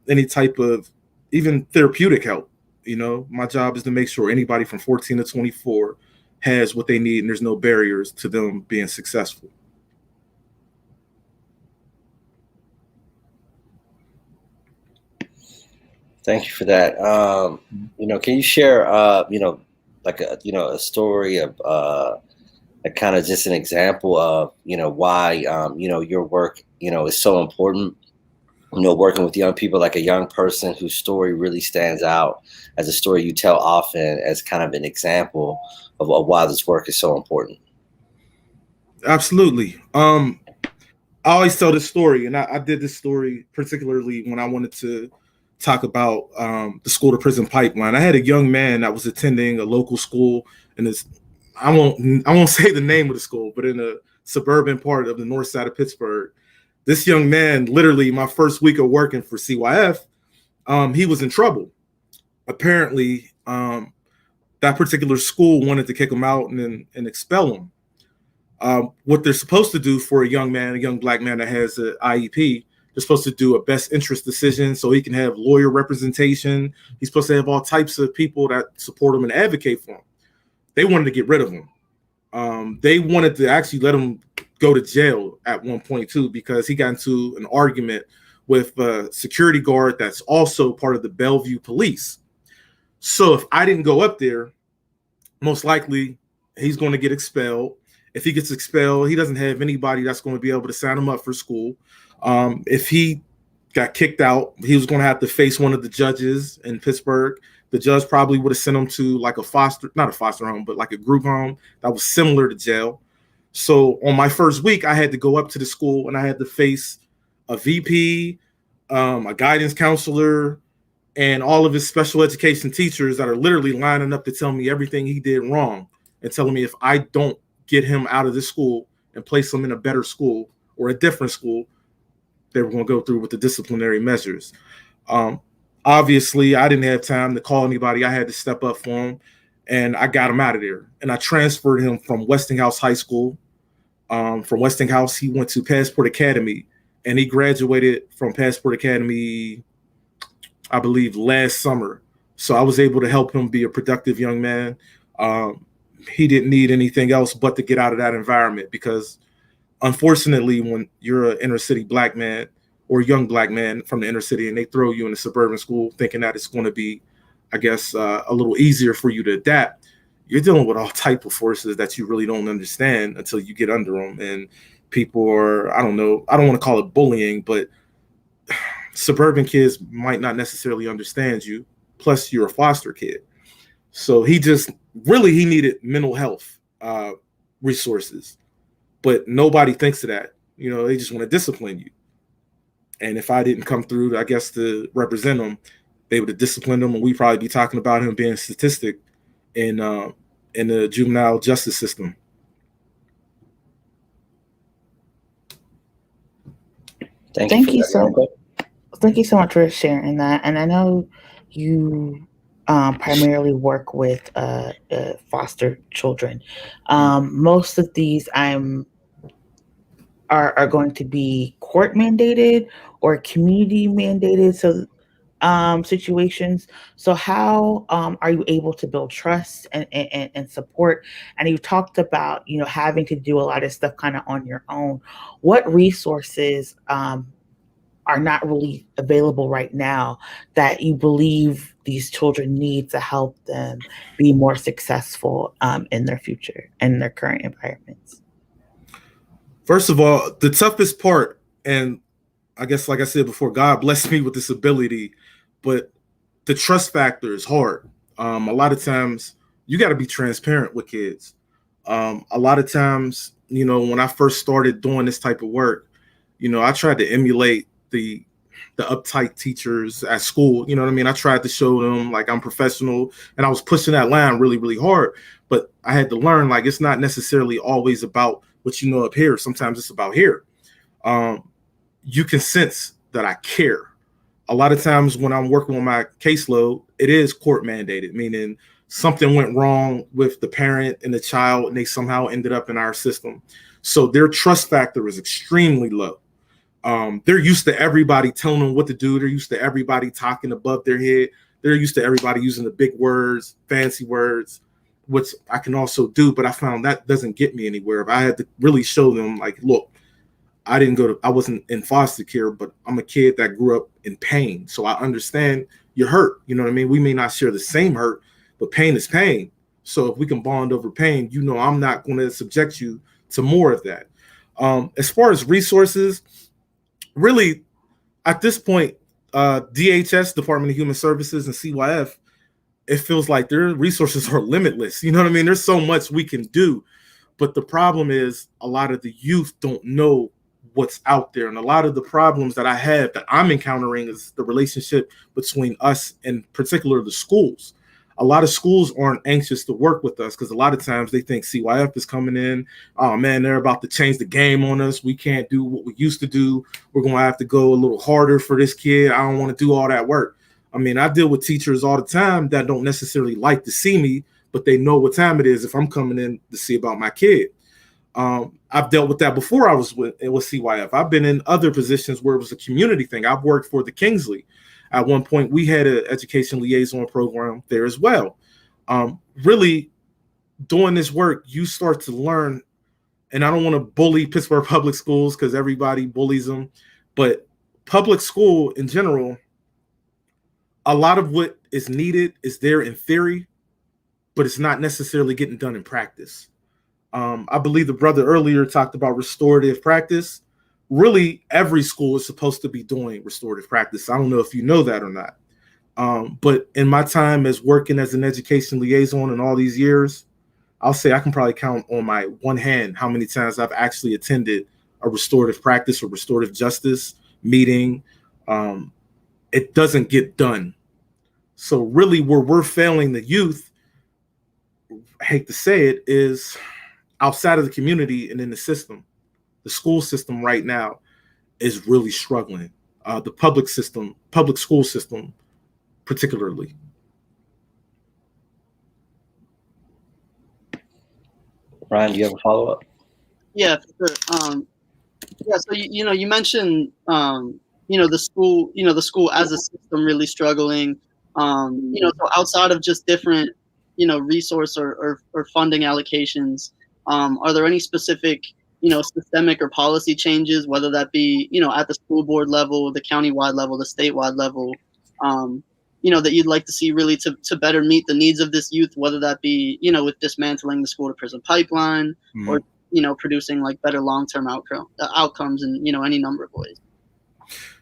any type of even therapeutic help. You know, my job is to make sure anybody from 14 to 24 has what they need and there's no barriers to them being successful. Thank you for that. Can you share, like a story of a kind of just an example of, why, your work, is so important, working with young people, like a young person whose story really stands out as a story you tell often as kind of an example of why this work is so important? Absolutely. I always tell this story, and I did this story particularly when I wanted to talk about the school to prison pipeline. I had a young man that was attending a local school in this, I won't say the name of the school, but in a suburban part of the north side of Pittsburgh. This young man, literally my first week of working for CYF, he was in trouble. Apparently, that particular school wanted to kick him out and expel him. What they're supposed to do for a young black man that has an IEP, they're supposed to do a best interest decision so he can have lawyer representation. He's supposed to have all types of people that support him and advocate for him. They wanted to get rid of him. They wanted to actually let him go to jail at one point too, because he got into an argument with a security guard that's also part of the Bellevue police. So if I didn't go up there, most likely he's going to get expelled. If he gets expelled, he doesn't have anybody that's going to be able to sign him up for school. If he got kicked out, he was going to have to face one of the judges in Pittsburgh. The judge probably would have sent him to like not a foster home, but like a group home that was similar to jail. So on my first week, I had to go up to the school and I had to face a VP, a guidance counselor, and all of his special education teachers that are literally lining up to tell me everything he did wrong and telling me if I don't get him out of this school and place him in a better school or a different school, they were going to go through with the disciplinary measures. Obviously, I didn't have time to call anybody. I had to step up for him, and I got him out of there. And I transferred him from Westinghouse High School. From Westinghouse, he went to Passport Academy, and he graduated from Passport Academy, I believe, last summer. So I was able to help him be a productive young man. He didn't need anything else but to get out of that environment because, unfortunately, when you're an inner city black man or young black man from the inner city and they throw you in a suburban school thinking that it's going to be, I guess, a little easier for you to adapt, you're dealing with all type of forces that you really don't understand until you get under them. And people are, I don't want to call it bullying, but suburban kids might not necessarily understand you. Plus, you're a foster kid. So he needed mental health resources. But nobody thinks of that. They just want to discipline you. And if I didn't come through, I guess, to represent them, they would have disciplined him, and we'd probably be talking about him being a statistic in the juvenile justice system. Thank you so much for sharing that. And I know you primarily work with foster children. Most of these are going to be court mandated or community mandated situations. So how are you able to build trust and support? And you talked about having to do a lot of stuff kind of on your own. What resources are not really available right now that you believe these children need to help them be more successful in their future and their current environments? First of all, the toughest part, and I guess, like I said before, God blessed me with this ability, but the trust factor is hard. A lot of times you got to be transparent with kids. A lot of times, when I first started doing this type of work, I tried to emulate the uptight teachers at school. You know what I mean? I tried to show them like I'm professional, and I was pushing that line really, really hard. But I had to learn, like, it's not necessarily always about what up here. Sometimes it's about here. You can sense that I care. a lot of times when I'm working on my caseload, it is court mandated, meaning something went wrong with the parent and the child and they somehow ended up in our system. So their trust factor is extremely low. They're used to everybody telling them what to do. They're used to everybody talking above their head. They're used to everybody using the big words, fancy words, which I can also do, but I found that doesn't get me anywhere. If I had to really show them, like, look, I wasn't in foster care, but I'm a kid that grew up in pain. So I understand you're hurt. You know what I mean? We may not share the same hurt, but pain is pain. So if we can bond over pain, I'm not going to subject you to more of that. As far as resources, really, at this point, DHS, Department of Human Services, and CYF, it feels like their resources are limitless. You know what I mean? There's so much we can do. But the problem is a lot of the youth don't know what's out there. And a lot of the problems that I have that I'm encountering is the relationship between us and particular the schools. A lot of schools aren't anxious to work with us because a lot of times they think CYF is coming in. Oh, man, they're about to change the game on us. We can't do what we used to do. We're going to have to go a little harder for this kid. I don't want to do all that work. I mean, I deal with teachers all the time that don't necessarily like to see me, but they know what time it is if I'm coming in to see about my kid. I've dealt with that before I was with CYF. I've been in other positions where it was a community thing. I've worked for the Kingsley. At one point, we had an education liaison program there as well. Really, doing this work, you start to learn, and I don't want to bully Pittsburgh public schools because everybody bullies them, but public school in general, a lot of what is needed is there in theory, but it's not necessarily getting done in practice. I believe the brother earlier talked about restorative practice. Really, every school is supposed to be doing restorative practice. I don't know if you know that or not. But in my time as working as an education liaison in all these years, I'll say I can probably count on my one hand how many times I've actually attended a restorative practice or restorative justice meeting. It doesn't get done. So really where we're failing the youth, I hate to say it, is outside of the community and in the system. The school system right now is really struggling. The public school system, particularly. Ryan, do you have a follow-up? Yeah, for sure. Yeah, so you mentioned the school as a system really struggling. So outside of just different resource or funding allocations, are there any specific systemic or policy changes, whether that be at the school board level, the countywide level, the statewide level, that you'd like to see really to better meet the needs of this youth, whether that be with dismantling the school to prison pipeline, or producing like better long-term outcomes in any number of ways.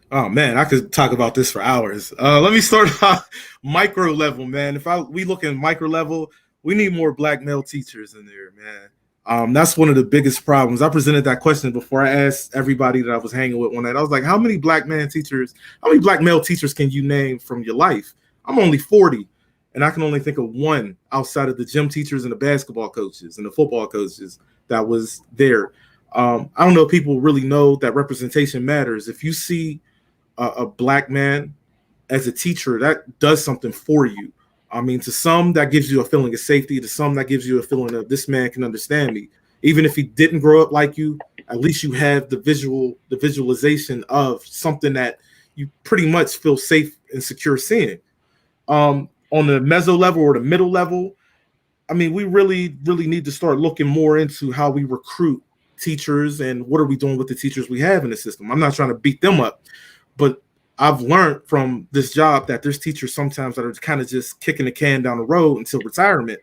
Oh man, I could talk about this for hours. Let me start off micro level, man. We look at micro level, we need more black male teachers in there, man. That's one of the biggest problems. I presented that question before I asked everybody that I was hanging with one night. I was like, how many black male teachers can you name from your life? I'm only 40, and I can only think of one outside of the gym teachers and the basketball coaches and the football coaches that was there. I don't know if people really know that representation matters. If you see a black man as a teacher, that does something for you. I mean, to some, that gives you a feeling of safety. To some, that gives you a feeling of this man can understand me. Even if he didn't grow up like you, at least you have the visualization of something that you pretty much feel safe and secure seeing. On the meso level or the middle level, I mean, we really, really need to start looking more into how we recruit teachers and what are we doing with the teachers we have in the system. I'm not trying to beat them up, but I've learned from this job that there's teachers sometimes that are kind of just kicking the can down the road until retirement.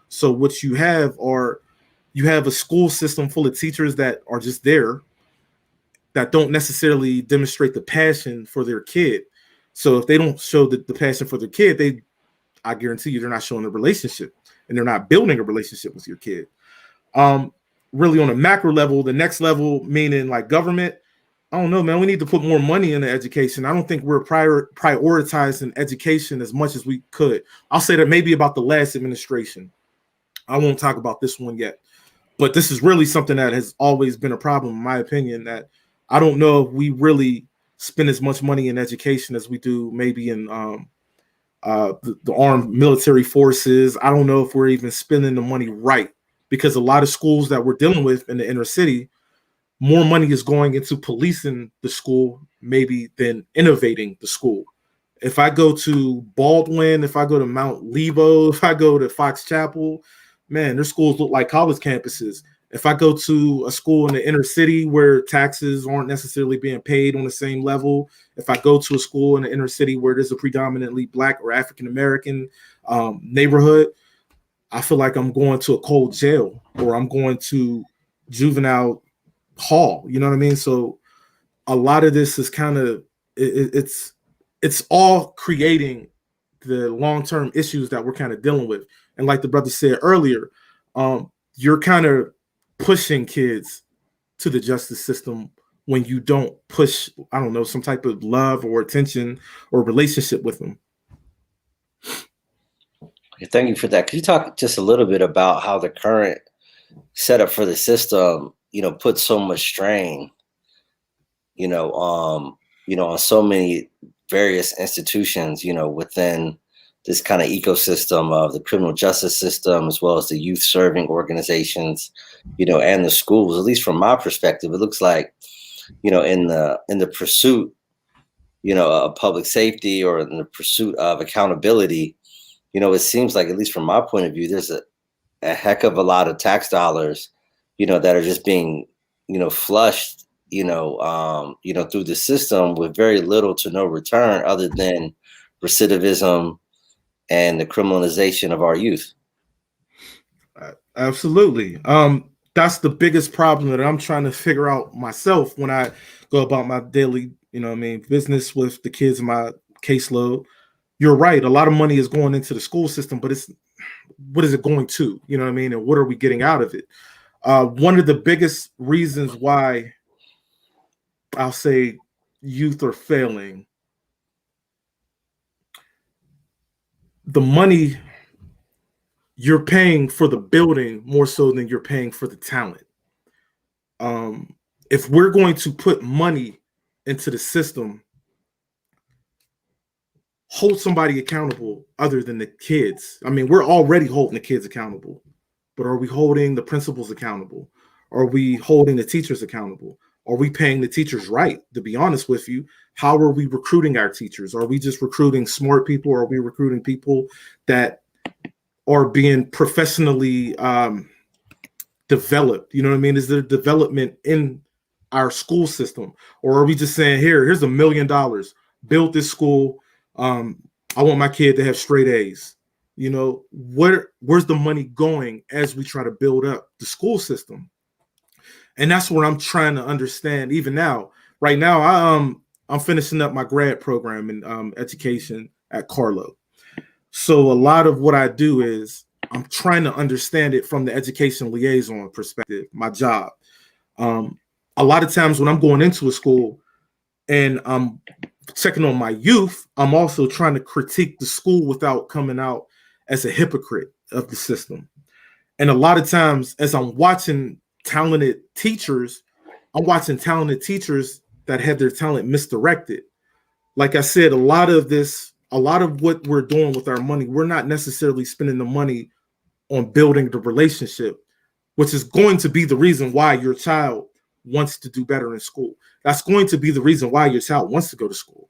So what you have a school system full of teachers that are just there that don't necessarily demonstrate the passion for their kid. So if they don't show the passion for their kid, I guarantee you they're not showing a relationship and they're not building a relationship with your kid. Really on a macro level, the next level, meaning like government, I don't know, man. We need to put more money into education. I don't think we're prioritizing education as much as we could. I'll say that maybe about the last administration. I won't talk about this one yet. But this is really something that has always been a problem, in my opinion, that I don't know if we really spend as much money in education as we do maybe in the armed military forces. I don't know if we're even spending the money right, because a lot of schools that we're dealing with in the inner city, more money is going into policing the school maybe than innovating the school. If I go to Baldwin, if I go to Mount Lebo, if I go to Fox Chapel, man, their schools look like college campuses. If I go to a school in the inner city where taxes aren't necessarily being paid on the same level, if I go to a school in the inner city where there's a predominantly Black or African-American neighborhood, I feel like I'm going to a cold jail, or I'm going to juvenile hall. You know what I mean? So a lot of this is kind of, it's all creating the long-term issues that we're kind of dealing with. And like the brother said earlier, you're kind of pushing kids to the justice system when you don't push, I don't know, some type of love or attention or relationship with them. Thank you for that. Could you talk just a little bit about how the current setup for the system, puts so much strain, on so many various institutions, within this kind of ecosystem of the criminal justice system, as well as the youth serving organizations, and the schools. At least from my perspective, it looks like, in the pursuit, of public safety, or in the pursuit of accountability, it seems like, at least from my point of view, there's a heck of a lot of tax dollars, that are just being, flushed, through the system with very little to no return other than recidivism and the criminalization of our youth. Absolutely. That's the biggest problem that I'm trying to figure out myself when I go about my daily, business with the kids in my caseload. You're right. A lot of money is going into the school system, but what is it going to? And what are we getting out of it? One of the biggest reasons why I'll say youth are failing, the money you're paying for the building more so than you're paying for the talent. If we're going to put money into the system, hold somebody accountable other than the kids. I mean, we're already holding the kids accountable, but are we holding the principals accountable? Are we holding the teachers accountable? Are we paying the teachers right? To be honest with you, how are we recruiting our teachers? Are we just recruiting smart people? Or are we recruiting people that are being professionally developed? You know what I mean? Is there development in our school system? Or are we just saying, here's $1 million, build this school. I want my kid to have straight A's. Where's the money going as we try to build up the school system? And that's what I'm trying to understand even now. Right now, I'm finishing up my grad program in education at Carlo. So a lot of what I do is I'm trying to understand it from the education liaison perspective, my job. A lot of times when I'm going into a school and I'm checking on my youth, I'm also trying to critique the school without coming out as a hypocrite of the system. And a lot of times as I'm watching talented teachers, I'm watching talented teachers that have their talent misdirected. Like I said, a lot of what we're doing with our money, we're not necessarily spending the money on building the relationship, which is going to be the reason why your child wants to do better in school. That's going to be the reason why your child wants to go to school.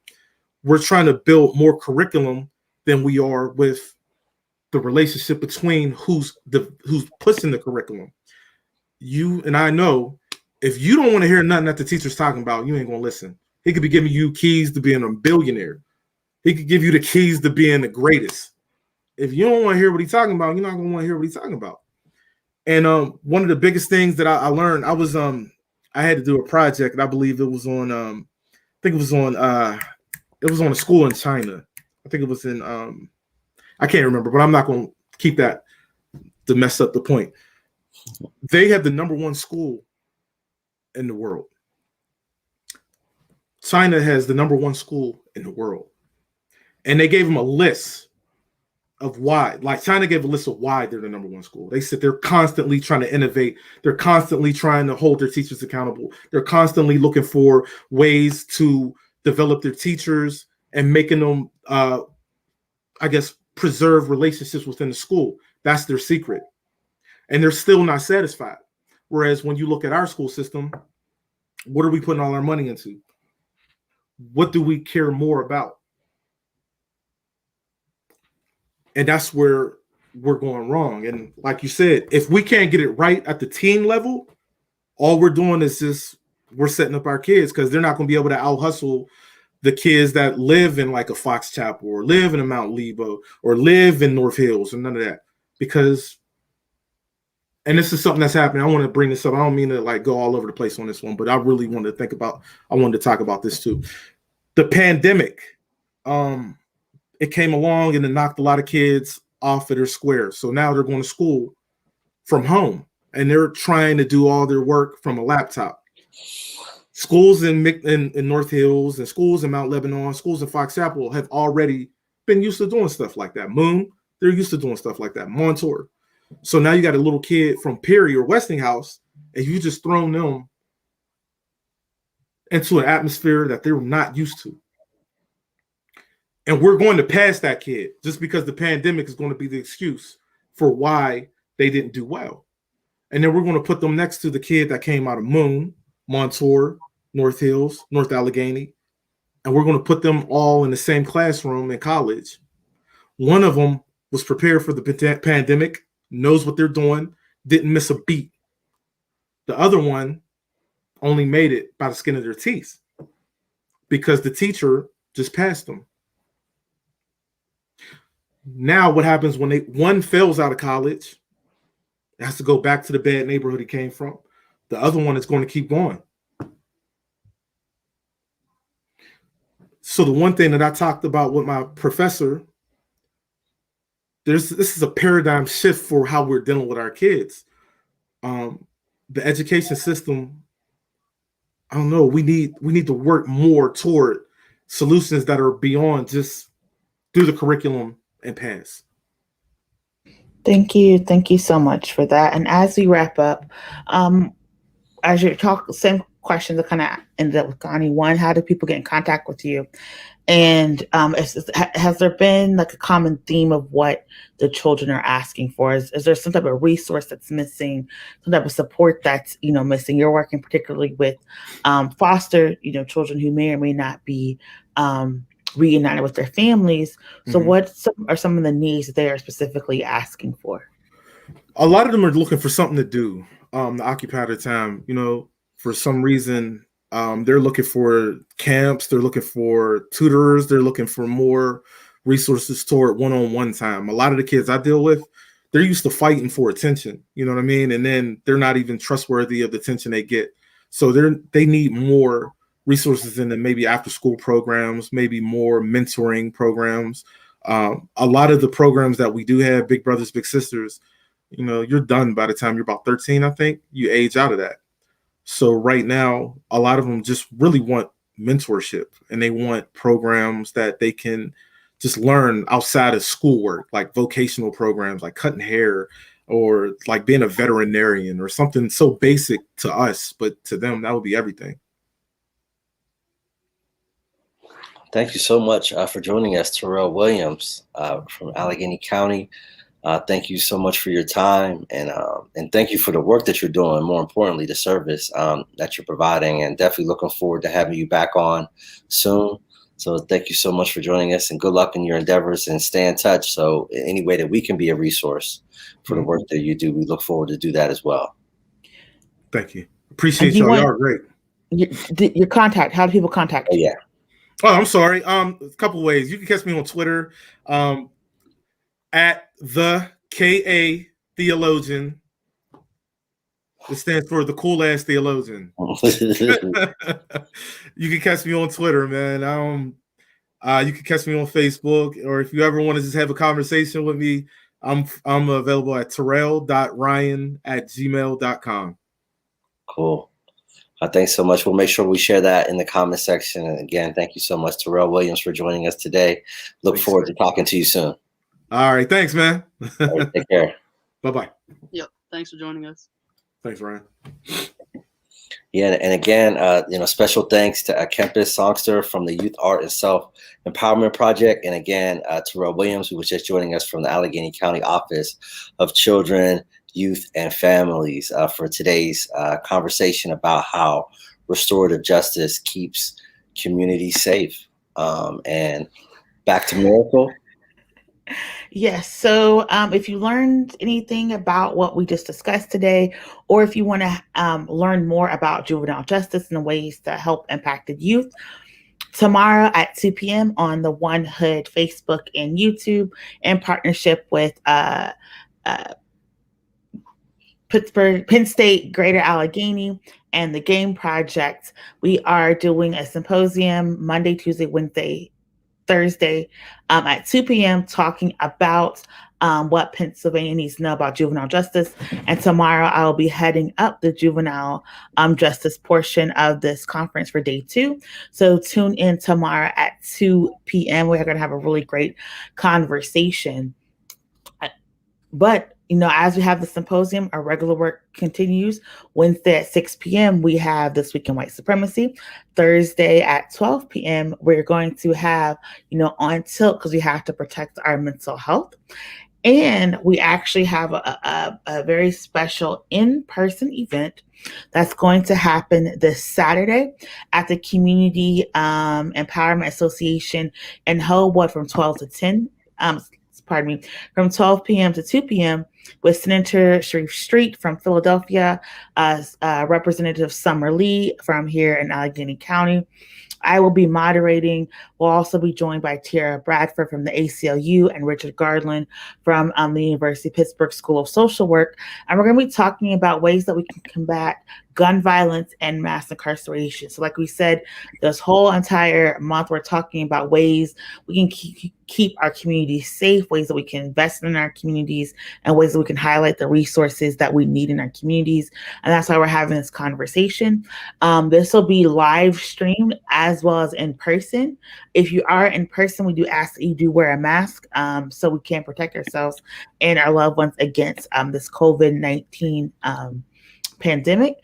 We're trying to build more curriculum than we are with the relationship between who's pushing the curriculum. You and I know, if you don't want to hear nothing that the teacher's talking about, you ain't going to listen. He could be giving you keys to being a billionaire. He could give you the keys to being the greatest. If you don't want to hear what he's talking about, you're not going to want to hear what he's talking about. And one of the biggest things that I learned, I had to do a project, and I believe it was on, it was on a school in China. I think it was in, I can't remember, but I'm not going to keep that to mess up the point. They have the #1 school in the world. China has the #1 school in the world. And they gave them a list of why. Like, China gave a list of why they're the #1 school. They said they're constantly trying to innovate. They're constantly trying to hold their teachers accountable. They're constantly looking for ways to develop their teachers, and making them, I guess, preserve relationships within the school. That's their secret. And they're still not satisfied. Whereas when you look at our school system, what are we putting all our money into? What do we care more about? And that's where we're going wrong. And like you said, if we can't get it right at the teen level, all we're doing is just we're setting up our kids, because they're not going to be able to out hustle the kids that live in like a Fox Chapel or live in a Mount Lebo or live in North Hills, and none of that. Because, and this is something that's happening. I want to bring this up. I don't mean to like go all over the place on this one, but I really wanted to talk about this too. The pandemic, it came along and it knocked a lot of kids off of their square. So now they're going to school from home and they're trying to do all their work from a laptop. Schools in North Hills and schools in Mount Lebanon, schools in Fox Chapel have already been used to doing stuff like that. Moon, they're used to doing stuff like that. Montour. So now you got a little kid from Perry or Westinghouse, and you just thrown them into an atmosphere that they're not used to. And we're going to pass that kid just because the pandemic is going to be the excuse for why they didn't do well. And then we're going to put them next to the kid that came out of Moon, Montour, North Hills, North Allegheny, and we're going to put them all in the same classroom in college. One of them was prepared for the pandemic, knows what they're doing, didn't miss a beat. The other one only made it by the skin of their teeth because the teacher just passed them. Now what happens when one fails out of college, has to go back to the bad neighborhood he came from. The other one is going to keep going. So the one thing that I talked about with my professor, this is a paradigm shift for how we're dealing with our kids. The education system, I don't know, we need to work more toward solutions that are beyond just do the curriculum and pass. Thank you so much for that. And as we wrap up, as you talk, same questions that kind of ended up with Ghani. One, how do people get in contact with you? And has there been like a common theme of what the children are asking for? Is there some type of resource that's missing, some type of support that's missing? You're working particularly with foster children who may or may not be reunited with their families. So what are some of the needs that they are specifically asking for? A lot of them are looking for something to do, to occupy their time. For some reason, they're looking for camps, they're looking for tutors, they're looking for more resources toward one-on-one time. A lot of the kids I deal with, they're used to fighting for attention, you know what I mean? And then they're not even trustworthy of the attention they get. So they need more resources in the maybe after school programs, maybe more mentoring programs. A lot of the programs that we do have, Big Brothers, Big Sisters, you're done by the time you're about 13, I think. You age out of that. So right now, a lot of them just really want mentorship, and they want programs that they can just learn outside of schoolwork, like vocational programs, like cutting hair or like being a veterinarian or something so basic to us, but to them, that would be everything. Thank you so much for joining us, Terrel Williams from Allegheny County. Thank you so much for your time, and thank you for the work that you're doing. More importantly, the service that you're providing, and definitely looking forward to having you back on soon. So thank you so much for joining us, and good luck in your endeavors, and stay in touch. So any way that we can be a resource for the work that you do, we look forward to do that as well. Thank you. Appreciate y'all. Y'all are great. Your contact, how do people contact you? Yeah. Oh, I'm sorry. A couple of ways. You can catch me on Twitter at the KA Theologian. It stands for the cool ass theologian. You can catch me on Twitter, man. You can catch me on Facebook, or if you ever want to just have a conversation with me, I'm available at terrell.ryan@gmail.com. Cool. Thanks so much. We'll make sure we share that in the comment section. And again, thank you so much, Terrel Williams, for joining us today. Look forward to talking to you soon. All right. Thanks, man. All right, take care. Bye-bye. Yep. Thanks for joining us. Thanks, Ryan. Yeah, and again, special thanks to Kempis Songster from the Youth Art and Self Empowerment Project, and again, Terrel Williams, who was just joining us from the Allegheny County Office of Children, Youth, and Families for today's conversation about how restorative justice keeps communities safe. And back to Miracle. Yes. So if you learned anything about what we just discussed today, or if you want to learn more about juvenile justice and the ways that help impacted youth, tomorrow at 2 p.m. on the One Hood Facebook and YouTube, in partnership with Pittsburgh, Penn State, Greater Allegheny, and the Game Project, we are doing a symposium Monday, Tuesday, Wednesday, Thursday at 2 p.m. talking about what Pennsylvania needs to know about juvenile justice. And tomorrow I'll be heading up the juvenile justice portion of this conference for day 2. So tune in tomorrow at 2 p.m. We're going to have a really great conversation. But as we have the symposium, our regular work continues. Wednesday at 6 p.m., we have This Week in White Supremacy. Thursday at 12 p.m., we're going to have, On Tilt, because we have to protect our mental health. And we actually have a very special in-person event that's going to happen this Saturday at the Community Empowerment Association in Hillwood from 12 to 10. From 12 p.m. to 2 p.m. with Senator Sharif Street from Philadelphia, Representative Summer Lee from here in Allegheny County. I will be moderating. We'll also be joined by Tiara Bradford from the ACLU and Richard Gardland from the University of Pittsburgh School of Social Work. And we're going to be talking about ways that we can combat gun violence and mass incarceration. So like we said, this whole entire month, we're talking about ways we can keep our communities safe, ways that we can invest in our communities, and ways that we can highlight the resources that we need in our communities. And that's why we're having this conversation. This will be live streamed as well as in person. If you are in person, we do ask that you do wear a mask so we can protect ourselves and our loved ones against this COVID-19 pandemic.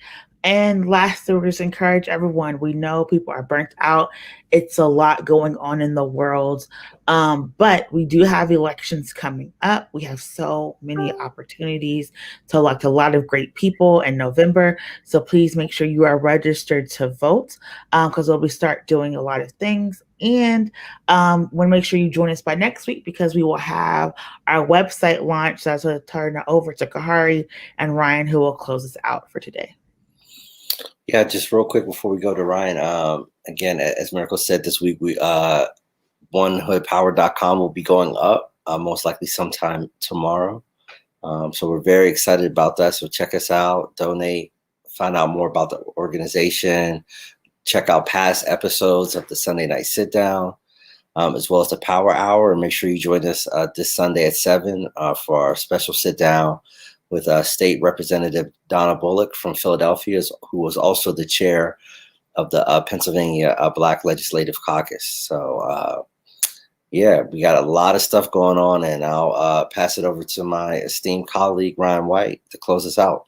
And lastly, we just encourage everyone. We know people are burnt out. It's a lot going on in the world. But we do have elections coming up. We have so many opportunities to elect a lot of great people in November. So please make sure you are registered to vote because we'll start doing a lot of things. And want to make sure you join us by next week because we will have our website launch. So I will turn it over to Kahari and Ryan, who will close us out for today. Yeah, just real quick before we go to Ryan. Again, as Miracle said, this week we onehoodpower.com will be going up most likely sometime tomorrow. So we're very excited about that. So check us out, donate, find out more about the organization, check out past episodes of the Sunday Night Sit Down, as well as the Power Hour. And make sure you join us this Sunday at 7 for our special sit down with State Representative Donna Bullock from Philadelphia, who was also the chair of the Pennsylvania Black Legislative Caucus. So, yeah, we got a lot of stuff going on, and I'll pass it over to my esteemed colleague, Ryan White, to close us out.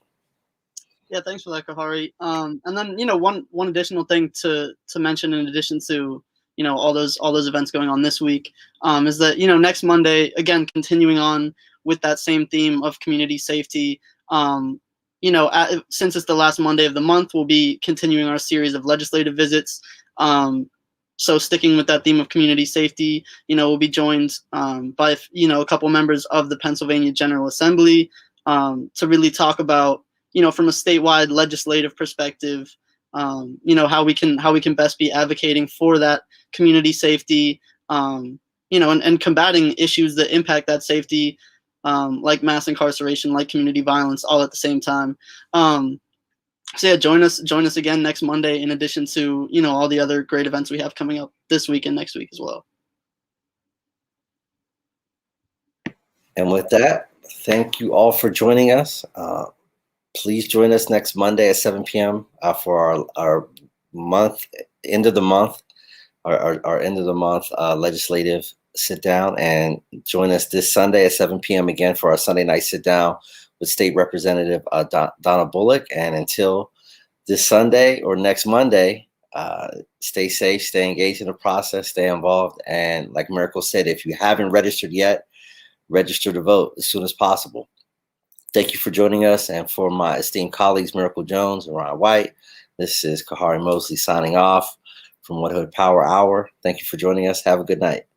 Yeah, thanks for that, Kahari. And then, one additional thing to mention in addition to, all those events going on this week is that, next Monday, again, continuing on with that same theme of community safety, since it's the last Monday of the month, we'll be continuing our series of legislative visits. So sticking with that theme of community safety, we'll be joined by, a couple members of the Pennsylvania General Assembly to really talk about, from a statewide legislative perspective, how we can best be advocating for that community safety, and combating issues that impact that safety, like mass incarceration, like community violence, all at the same time. So yeah, join us again next Monday, in addition to, all the other great events we have coming up this week and next week as well. And with that, thank you all for joining us. Please join us next Monday at 7 p.m. For our end of the month legislative sit down, and join us this Sunday at 7 p.m. again for our Sunday night sit down with State Representative Donna Bullock. And until this Sunday or next Monday. Stay safe, stay engaged in the process, stay involved. And like Miracle said, if you haven't registered yet, register to vote as soon as possible. Thank you for joining us. And for my esteemed colleagues, Miracle Jones and Ryan White, this is Kahari Mosley signing off from One Hood Power Hour. Thank you for joining us. Have a good night.